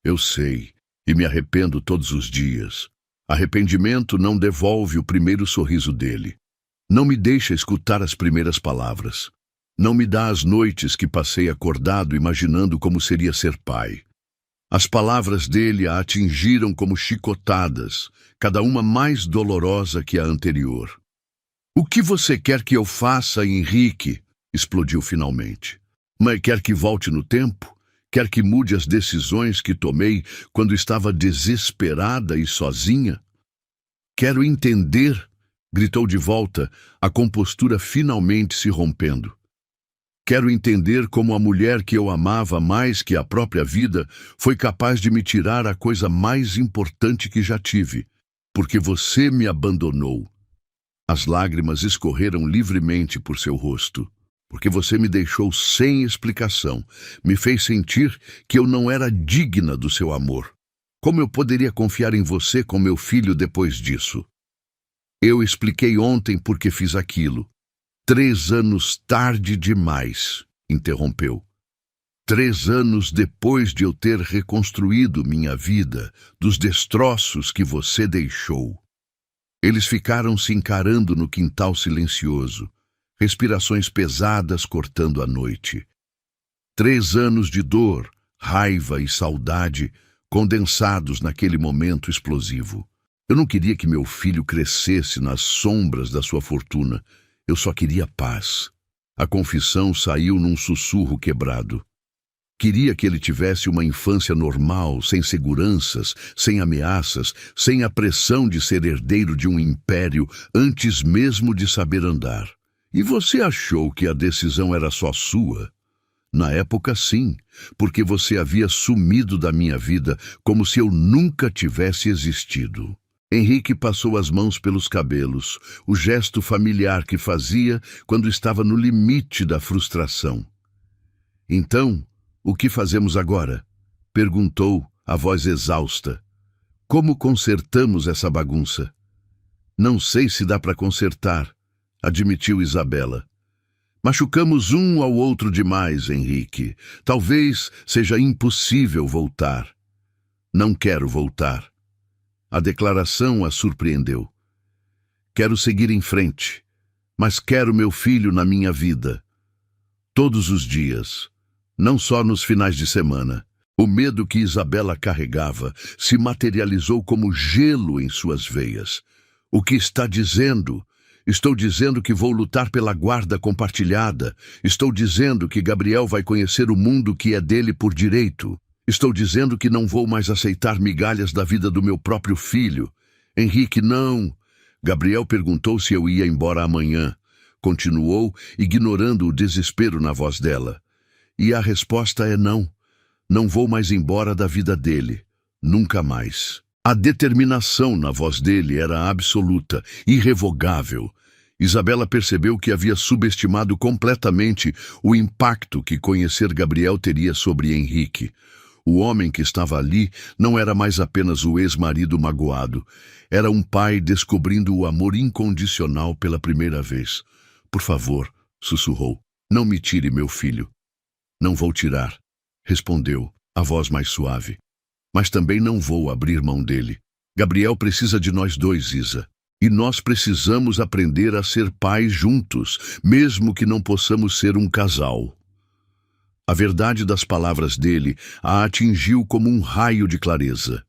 Eu sei, e me arrependo todos os dias. Arrependimento não devolve o primeiro sorriso dele. Não me deixa escutar as primeiras palavras. Não me dá as noites que passei acordado imaginando como seria ser pai. As palavras dele a atingiram como chicotadas, cada uma mais dolorosa que a anterior. O que você quer que eu faça, Henrique? Explodiu finalmente. Mas quer que volte no tempo? Quer que mude as decisões que tomei quando estava desesperada e sozinha? Quero entender, gritou de volta, a compostura finalmente se rompendo. Quero entender como a mulher que eu amava mais que a própria vida foi capaz de me tirar a coisa mais importante que já tive, porque você me abandonou. As lágrimas escorreram livremente por seu rosto, porque você me deixou sem explicação, me fez sentir que eu não era digna do seu amor. Como eu poderia confiar em você com meu filho depois disso? Eu expliquei ontem por que fiz aquilo. 3 anos tarde demais, interrompeu. 3 anos depois de eu ter reconstruído minha vida dos destroços que você deixou. Eles ficaram se encarando no quintal silencioso, respirações pesadas cortando a noite. 3 anos de dor, raiva e saudade condensados naquele momento explosivo. Eu não queria que meu filho crescesse nas sombras da sua fortuna. Eu só queria paz. A confissão saiu num sussurro quebrado. Queria que ele tivesse uma infância normal, sem seguranças, sem ameaças, sem a pressão de ser herdeiro de um império antes mesmo de saber andar. E você achou que a decisão era só sua? Na época, sim, porque você havia sumido da minha vida como se eu nunca tivesse existido. Henrique passou as mãos pelos cabelos, o gesto familiar que fazia quando estava no limite da frustração. Então, o que fazemos agora? Perguntou, a voz exausta. Como consertamos essa bagunça? Não sei se dá para consertar, admitiu Isabela. Machucamos um ao outro demais, Henrique. Talvez seja impossível voltar. Não quero voltar. A declaração a surpreendeu. Quero seguir em frente, mas quero meu filho na minha vida. Todos os dias, não só nos finais de semana. O medo que Isabela carregava se materializou como gelo em suas veias. O que está dizendo? Estou dizendo que vou lutar pela guarda compartilhada. Estou dizendo que Gabriel vai conhecer o mundo que é dele por direito. Estou dizendo que não vou mais aceitar migalhas da vida do meu próprio filho. Henrique, não. Gabriel perguntou se eu ia embora amanhã. Continuou, ignorando o desespero na voz dela. E a resposta é não. Não vou mais embora da vida dele. Nunca mais. A determinação na voz dele era absoluta, irrevogável. Isabela percebeu que havia subestimado completamente o impacto que conhecer Gabriel teria sobre Henrique. O homem que estava ali não era mais apenas o ex-marido magoado. Era um pai descobrindo o amor incondicional pela primeira vez. Por favor, sussurrou, não me tire meu filho. Não vou tirar, respondeu, a voz mais suave. Mas também não vou abrir mão dele. Gabriel precisa de nós dois, Isa. E nós precisamos aprender a ser pais juntos, mesmo que não possamos ser um casal. A verdade das palavras dele a atingiu como um raio de clareza.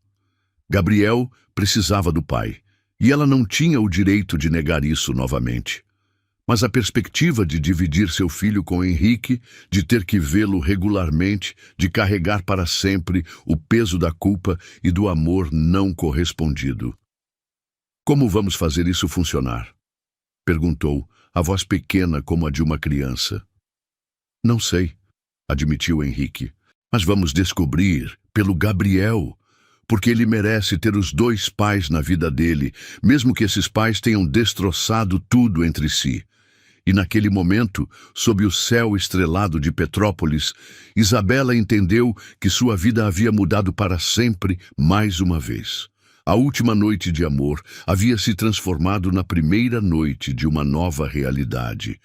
Gabriel precisava do pai, e ela não tinha o direito de negar isso novamente. Mas a perspectiva de dividir seu filho com Henrique, de ter que vê-lo regularmente, de carregar para sempre o peso da culpa e do amor não correspondido. Como vamos fazer isso funcionar? Perguntou, a voz pequena como a de uma criança. Não sei, admitiu Henrique, mas vamos descobrir pelo Gabriel, porque ele merece ter os dois pais na vida dele, mesmo que esses pais tenham destroçado tudo entre si. E naquele momento, sob o céu estrelado de Petrópolis, Isabela entendeu que sua vida havia mudado para sempre mais uma vez. A última noite de amor havia se transformado na primeira noite de uma nova realidade,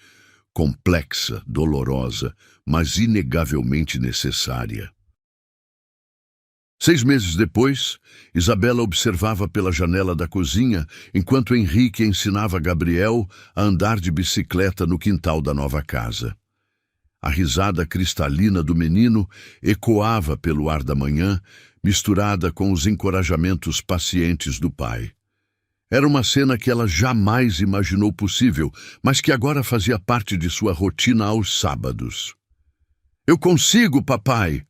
complexa, dolorosa, mas inegavelmente necessária. 6 meses depois, Isabela observava pela janela da cozinha enquanto Henrique ensinava Gabriel a andar de bicicleta no quintal da nova casa. A risada cristalina do menino ecoava pelo ar da manhã, misturada com os encorajamentos pacientes do pai. Era uma cena que ela jamais imaginou possível, mas que agora fazia parte de sua rotina aos sábados. "Eu consigo, papai!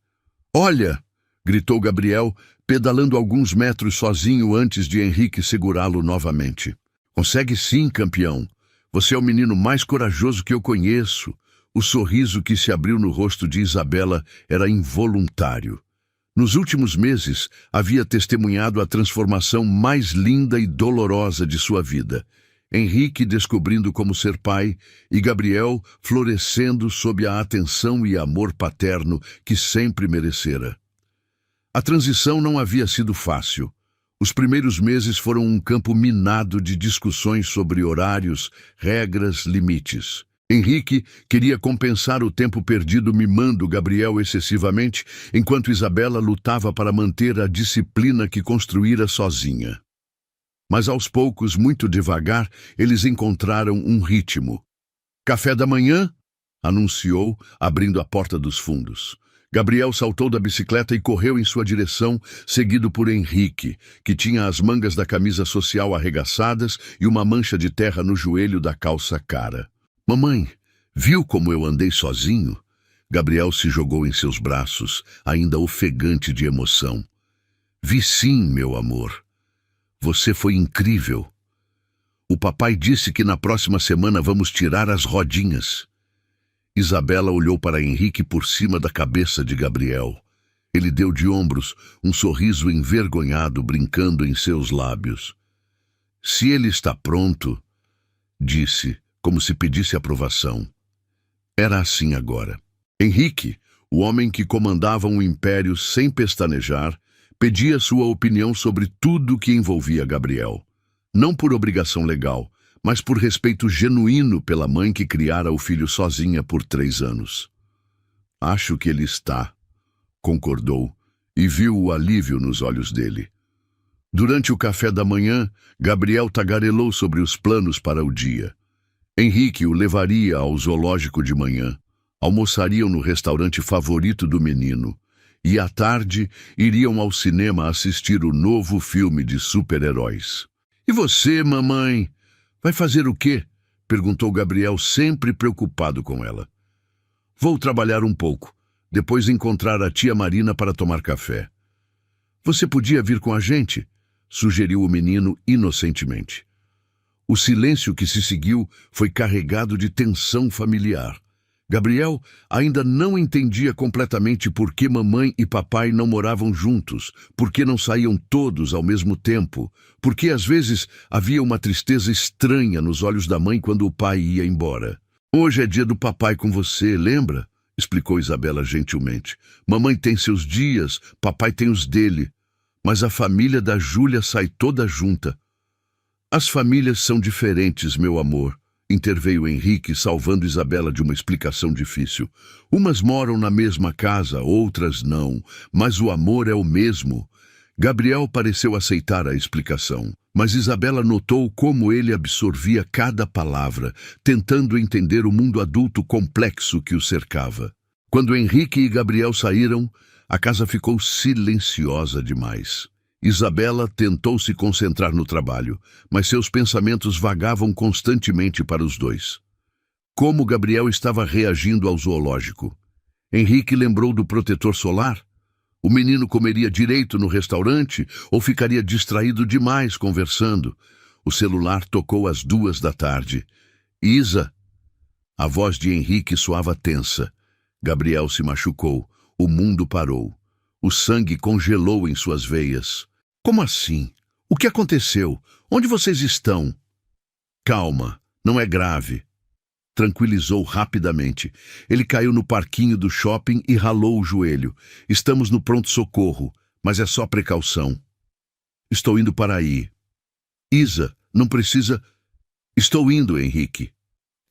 Olha!" gritou Gabriel, pedalando alguns metros sozinho antes de Henrique segurá-lo novamente. "Consegue sim, campeão. Você é o menino mais corajoso que eu conheço." O sorriso que se abriu no rosto de Isabela era involuntário. Nos últimos meses, havia testemunhado a transformação mais linda e dolorosa de sua vida. Henrique descobrindo como ser pai e Gabriel florescendo sob a atenção e amor paterno que sempre merecera. A transição não havia sido fácil. Os primeiros meses foram um campo minado de discussões sobre horários, regras, limites. Henrique queria compensar o tempo perdido mimando Gabriel excessivamente, enquanto Isabela lutava para manter a disciplina que construíra sozinha. Mas aos poucos, muito devagar, eles encontraram um ritmo. "Café da manhã?" anunciou, abrindo a porta dos fundos. Gabriel saltou da bicicleta e correu em sua direção, seguido por Henrique, que tinha as mangas da camisa social arregaçadas e uma mancha de terra no joelho da calça cara. "Mamãe, viu como eu andei sozinho?" Gabriel se jogou em seus braços, ainda ofegante de emoção. "Vi sim, meu amor. Você foi incrível. O papai disse que na próxima semana vamos tirar as rodinhas." Isabela olhou para Henrique por cima da cabeça de Gabriel. Ele deu de ombros, um sorriso envergonhado brincando em seus lábios. "Se ele está pronto," disse, como se pedisse aprovação. Era assim agora. Henrique, o homem que comandava um império sem pestanejar, Pedia sua opinião sobre tudo que envolvia Gabriel. Não por obrigação legal, mas por respeito genuíno pela mãe que criara o filho sozinha por 3 anos. Acho que ele está, concordou, e viu o alívio nos olhos dele. Durante o café da manhã, Gabriel tagarelou sobre os planos para o dia. Henrique o levaria ao zoológico de manhã, almoçariam no restaurante favorito do menino, e à tarde iriam ao cinema assistir o novo filme de super-heróis. "E você, mamãe, vai fazer o quê?" perguntou Gabriel, sempre preocupado com ela. "Vou trabalhar um pouco, depois encontrar a tia Marina para tomar café." "Você podia vir com a gente?" sugeriu o menino inocentemente. O silêncio que se seguiu foi carregado de tensão familiar. Gabriel ainda não entendia completamente por que mamãe e papai não moravam juntos, por que não saíam todos ao mesmo tempo, por que às vezes havia uma tristeza estranha nos olhos da mãe quando o pai ia embora. "Hoje é dia do papai com você, lembra?" explicou Isabela gentilmente. "Mamãe tem seus dias, papai tem os dele. Mas a família da Júlia sai toda junta." "As famílias são diferentes, meu amor", interveio Henrique, salvando Isabela de uma explicação difícil. "Umas moram na mesma casa, outras não, mas o amor é o mesmo." Gabriel pareceu aceitar a explicação, mas Isabela notou como ele absorvia cada palavra, tentando entender o mundo adulto complexo que o cercava. Quando Henrique e Gabriel saíram, a casa ficou silenciosa demais. Isabela tentou se concentrar no trabalho, mas seus pensamentos vagavam constantemente para os dois. Como Gabriel estava reagindo ao zoológico? Henrique lembrou do protetor solar? O menino comeria direito no restaurante ou ficaria distraído demais conversando? O celular tocou às 2 da tarde. "Isa!" A voz de Henrique soava tensa. Gabriel se machucou. O mundo parou. O sangue congelou em suas veias. "Como assim? O que aconteceu? Onde vocês estão?" "Calma, não é grave." Tranquilizou rapidamente. Ele caiu no parquinho do shopping e ralou o joelho. "Estamos no pronto-socorro, mas é só precaução." "Estou indo para aí." "Isa, não precisa..." "Estou indo, Henrique."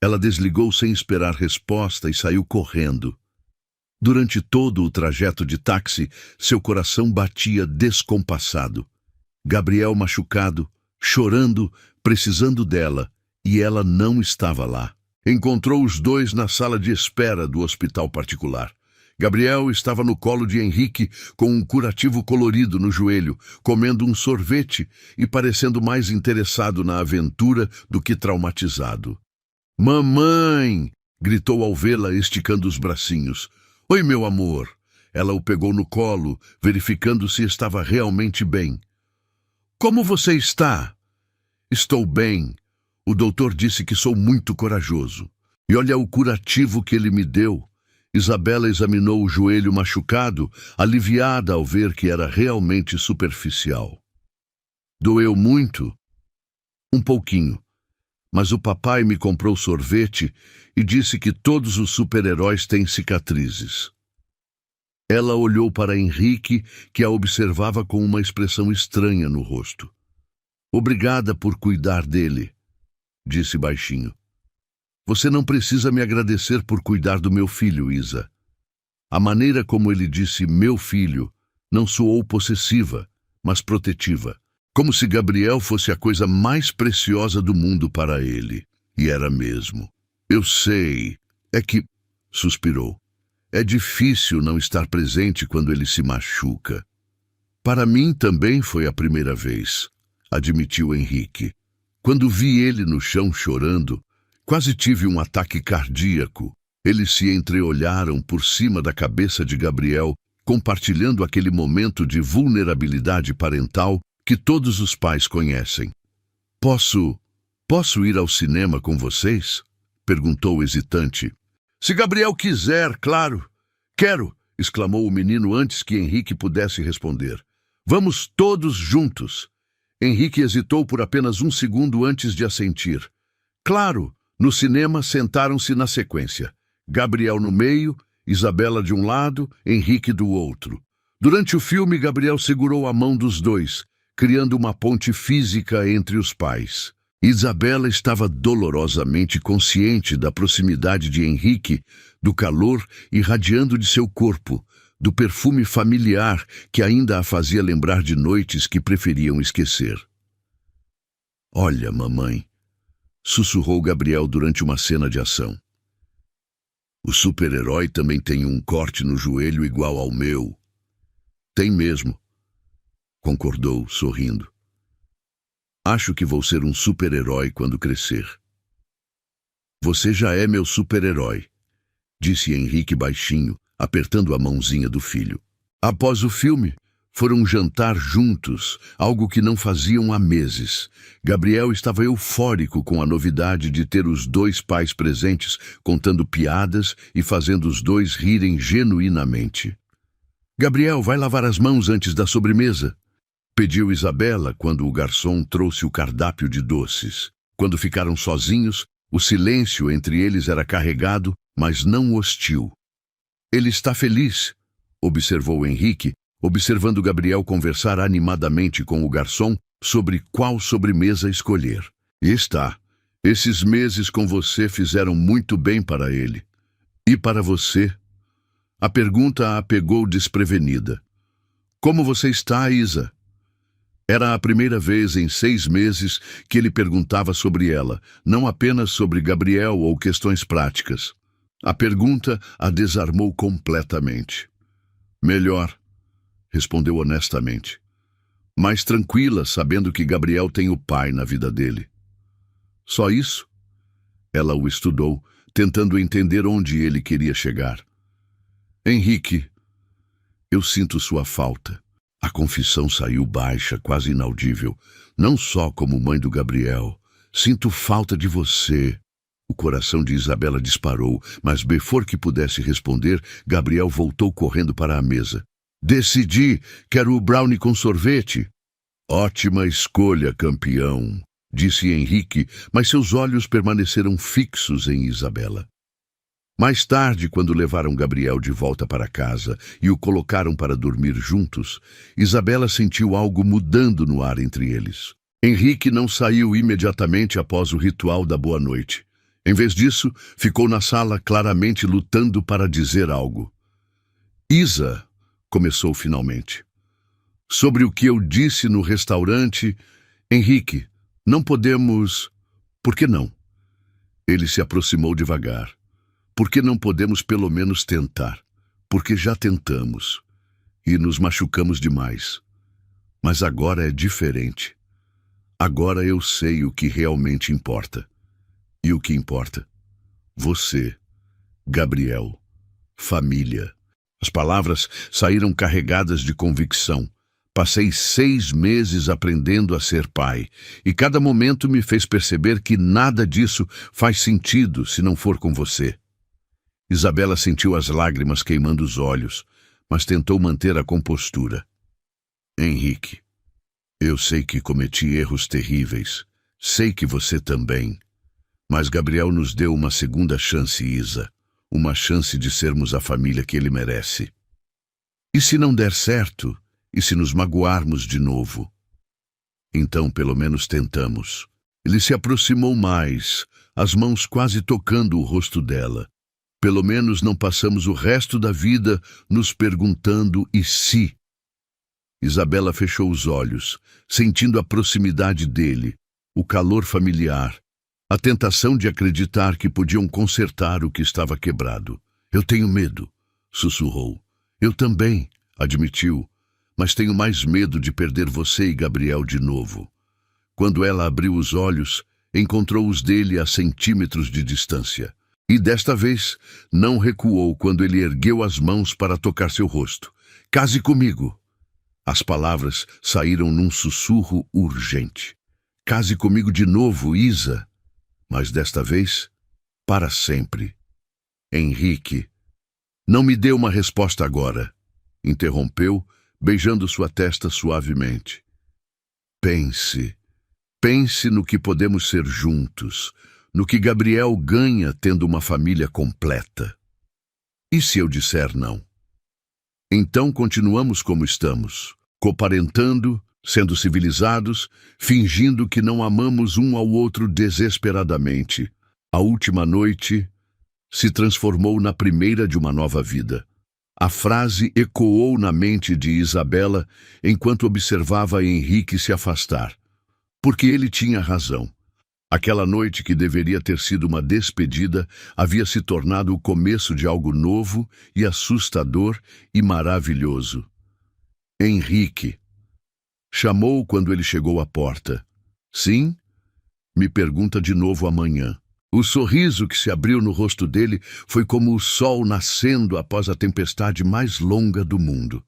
Ela desligou sem esperar resposta e saiu correndo. Durante todo o trajeto de táxi, seu coração batia descompassado. Gabriel machucado, chorando, precisando dela, e ela não estava lá. Encontrou os dois na sala de espera do hospital particular. Gabriel estava no colo de Henrique com um curativo colorido no joelho, comendo um sorvete e parecendo mais interessado na aventura do que traumatizado. "Mamãe!" gritou ao vê-la esticando os bracinhos. "Oi, meu amor." Ela o pegou no colo, verificando se estava realmente bem. "Como você está?" "Estou bem. O doutor disse que sou muito corajoso. E olha o curativo que ele me deu." Isabela examinou o joelho machucado, aliviada ao ver que era realmente superficial. "Doeu muito?" "Um pouquinho. Mas o papai me comprou sorvete e disse que todos os super-heróis têm cicatrizes." Ela olhou para Henrique, que a observava com uma expressão estranha no rosto. "Obrigada por cuidar dele", disse baixinho. "Você não precisa me agradecer por cuidar do meu filho, Isa." A maneira como ele disse "meu filho" não soou possessiva, mas protetiva. Como se Gabriel fosse a coisa mais preciosa do mundo para ele. E era mesmo. "Eu sei. É que..." suspirou. "É difícil não estar presente quando ele se machuca." "Para mim também foi a primeira vez", admitiu Henrique. "Quando vi ele no chão chorando, quase tive um ataque cardíaco." Eles se entreolharam por cima da cabeça de Gabriel, compartilhando aquele momento de vulnerabilidade parental que todos os pais conhecem. Posso ir ao cinema com vocês?" perguntou hesitante. "Se Gabriel quiser, claro." "Quero!" exclamou o menino antes que Henrique pudesse responder. "Vamos todos juntos." Henrique hesitou por apenas um segundo antes de assentir. "Claro!" No cinema sentaram-se na sequência. Gabriel no meio, Isabela de um lado, Henrique do outro. Durante o filme, Gabriel segurou a mão dos dois, criando uma ponte física entre os pais. Isabela estava dolorosamente consciente da proximidade de Henrique, do calor irradiando de seu corpo, do perfume familiar que ainda a fazia lembrar de noites que preferiam esquecer. "Olha, mamãe", sussurrou Gabriel durante uma cena de ação. "O super-herói também tem um corte no joelho igual ao meu." "Tem mesmo", concordou, sorrindo. "Acho que vou ser um super-herói quando crescer." "Você já é meu super-herói", disse Henrique baixinho, apertando a mãozinha do filho. Após o filme, foram jantar juntos, algo que não faziam há meses. Gabriel estava eufórico com a novidade de ter os dois pais presentes, contando piadas e fazendo os dois rirem genuinamente. "Gabriel, vai lavar as mãos antes da sobremesa?" pediu Isabela quando o garçom trouxe o cardápio de doces. Quando ficaram sozinhos, o silêncio entre eles era carregado, mas não hostil. "Ele está feliz", observou Henrique, observando Gabriel conversar animadamente com o garçom sobre qual sobremesa escolher. "Está. Esses meses com você fizeram muito bem para ele." "E para você?" A pergunta a pegou desprevenida. "Como você está, Isa?" Era a primeira vez em 6 meses que ele perguntava sobre ela, não apenas sobre Gabriel ou questões práticas. A pergunta a desarmou completamente. "Melhor", respondeu honestamente. "Mais tranquila, sabendo que Gabriel tem o pai na vida dele." "Só isso?" Ela o estudou, tentando entender onde ele queria chegar. "Henrique, eu sinto sua falta." A confissão saiu baixa, quase inaudível. "Não só como mãe do Gabriel. Sinto falta de você." O coração de Isabela disparou, mas before que pudesse responder, Gabriel voltou correndo para a mesa. "Decidi, quero o brownie com sorvete." "Ótima escolha, campeão", disse Henrique, mas seus olhos permaneceram fixos em Isabela. Mais tarde, quando levaram Gabriel de volta para casa e o colocaram para dormir juntos, Isabela sentiu algo mudando no ar entre eles. Henrique não saiu imediatamente após o ritual da boa noite. Em vez disso, ficou na sala claramente lutando para dizer algo. "Isa", começou finalmente. "Sobre o que eu disse no restaurante, Henrique, não podemos... Por que não?" Ele se aproximou devagar. "Por que não podemos pelo menos tentar? Porque já tentamos. E nos machucamos demais. Mas agora é diferente. Agora eu sei o que realmente importa. E o que importa? Você, Gabriel, família." As palavras saíram carregadas de convicção. "Passei 6 meses aprendendo a ser pai, e cada momento me fez perceber que nada disso faz sentido se não for com você." Isabela sentiu as lágrimas queimando os olhos, mas tentou manter a compostura. "Henrique, eu sei que cometi erros terríveis. Sei que você também. Mas Gabriel nos deu uma segunda chance, Isa. Uma chance de sermos a família que ele merece. E se não der certo? E se nos magoarmos de novo? Então, pelo menos tentamos." Ele se aproximou mais, as mãos quase tocando o rosto dela. "Pelo menos não passamos o resto da vida nos perguntando e se." Isabela fechou os olhos, sentindo a proximidade dele, o calor familiar, a tentação de acreditar que podiam consertar o que estava quebrado. "Eu tenho medo", sussurrou. "Eu também", admitiu, "mas tenho mais medo de perder você e Gabriel de novo." Quando ela abriu os olhos, encontrou os dele a centímetros de distância. E desta vez, não recuou quando ele ergueu as mãos para tocar seu rosto. "Case comigo." As palavras saíram num sussurro urgente. "Case comigo de novo, Isa." Mas desta vez, para sempre. "Henrique, não me dê uma resposta agora", interrompeu, beijando sua testa suavemente. "Pense. Pense no que podemos ser juntos, no que Gabriel ganha tendo uma família completa. E se eu disser não?" Então continuamos como estamos, coparentando, sendo civilizados, fingindo que não amamos um ao outro desesperadamente. A última noite se transformou na primeira de uma nova vida. A frase ecoou na mente de Isabela enquanto observava Henrique se afastar. Porque ele tinha razão. Aquela noite que deveria ter sido uma despedida havia se tornado o começo de algo novo e assustador e maravilhoso. Henrique chamou quando ele chegou à porta. Sim? Me pergunta de novo amanhã. O sorriso que se abriu no rosto dele foi como o sol nascendo após a tempestade mais longa do mundo.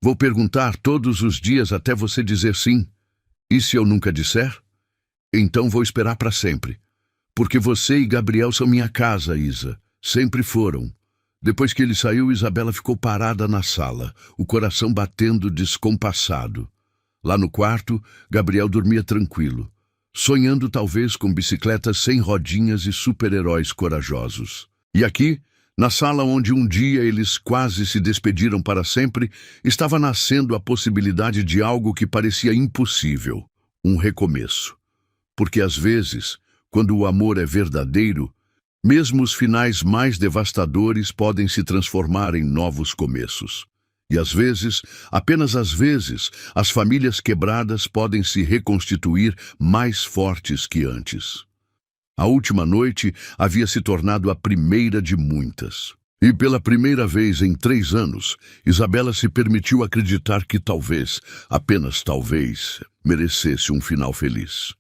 Vou perguntar todos os dias até você dizer sim. E se eu nunca disser? Então vou esperar para sempre. Porque você e Gabriel são minha casa, Isa. Sempre foram. Depois que ele saiu, Isabela ficou parada na sala, o coração batendo descompassado. Lá no quarto, Gabriel dormia tranquilo, sonhando talvez com bicicletas sem rodinhas e super-heróis corajosos. E aqui, na sala onde um dia eles quase se despediram para sempre, estava nascendo a possibilidade de algo que parecia impossível, um recomeço. Porque às vezes, quando o amor é verdadeiro, mesmo os finais mais devastadores podem se transformar em novos começos. E às vezes, apenas às vezes, as famílias quebradas podem se reconstituir mais fortes que antes. A última noite havia se tornado a primeira de muitas. E pela primeira vez em 3 anos, Isabela se permitiu acreditar que talvez, apenas talvez, merecesse um final feliz.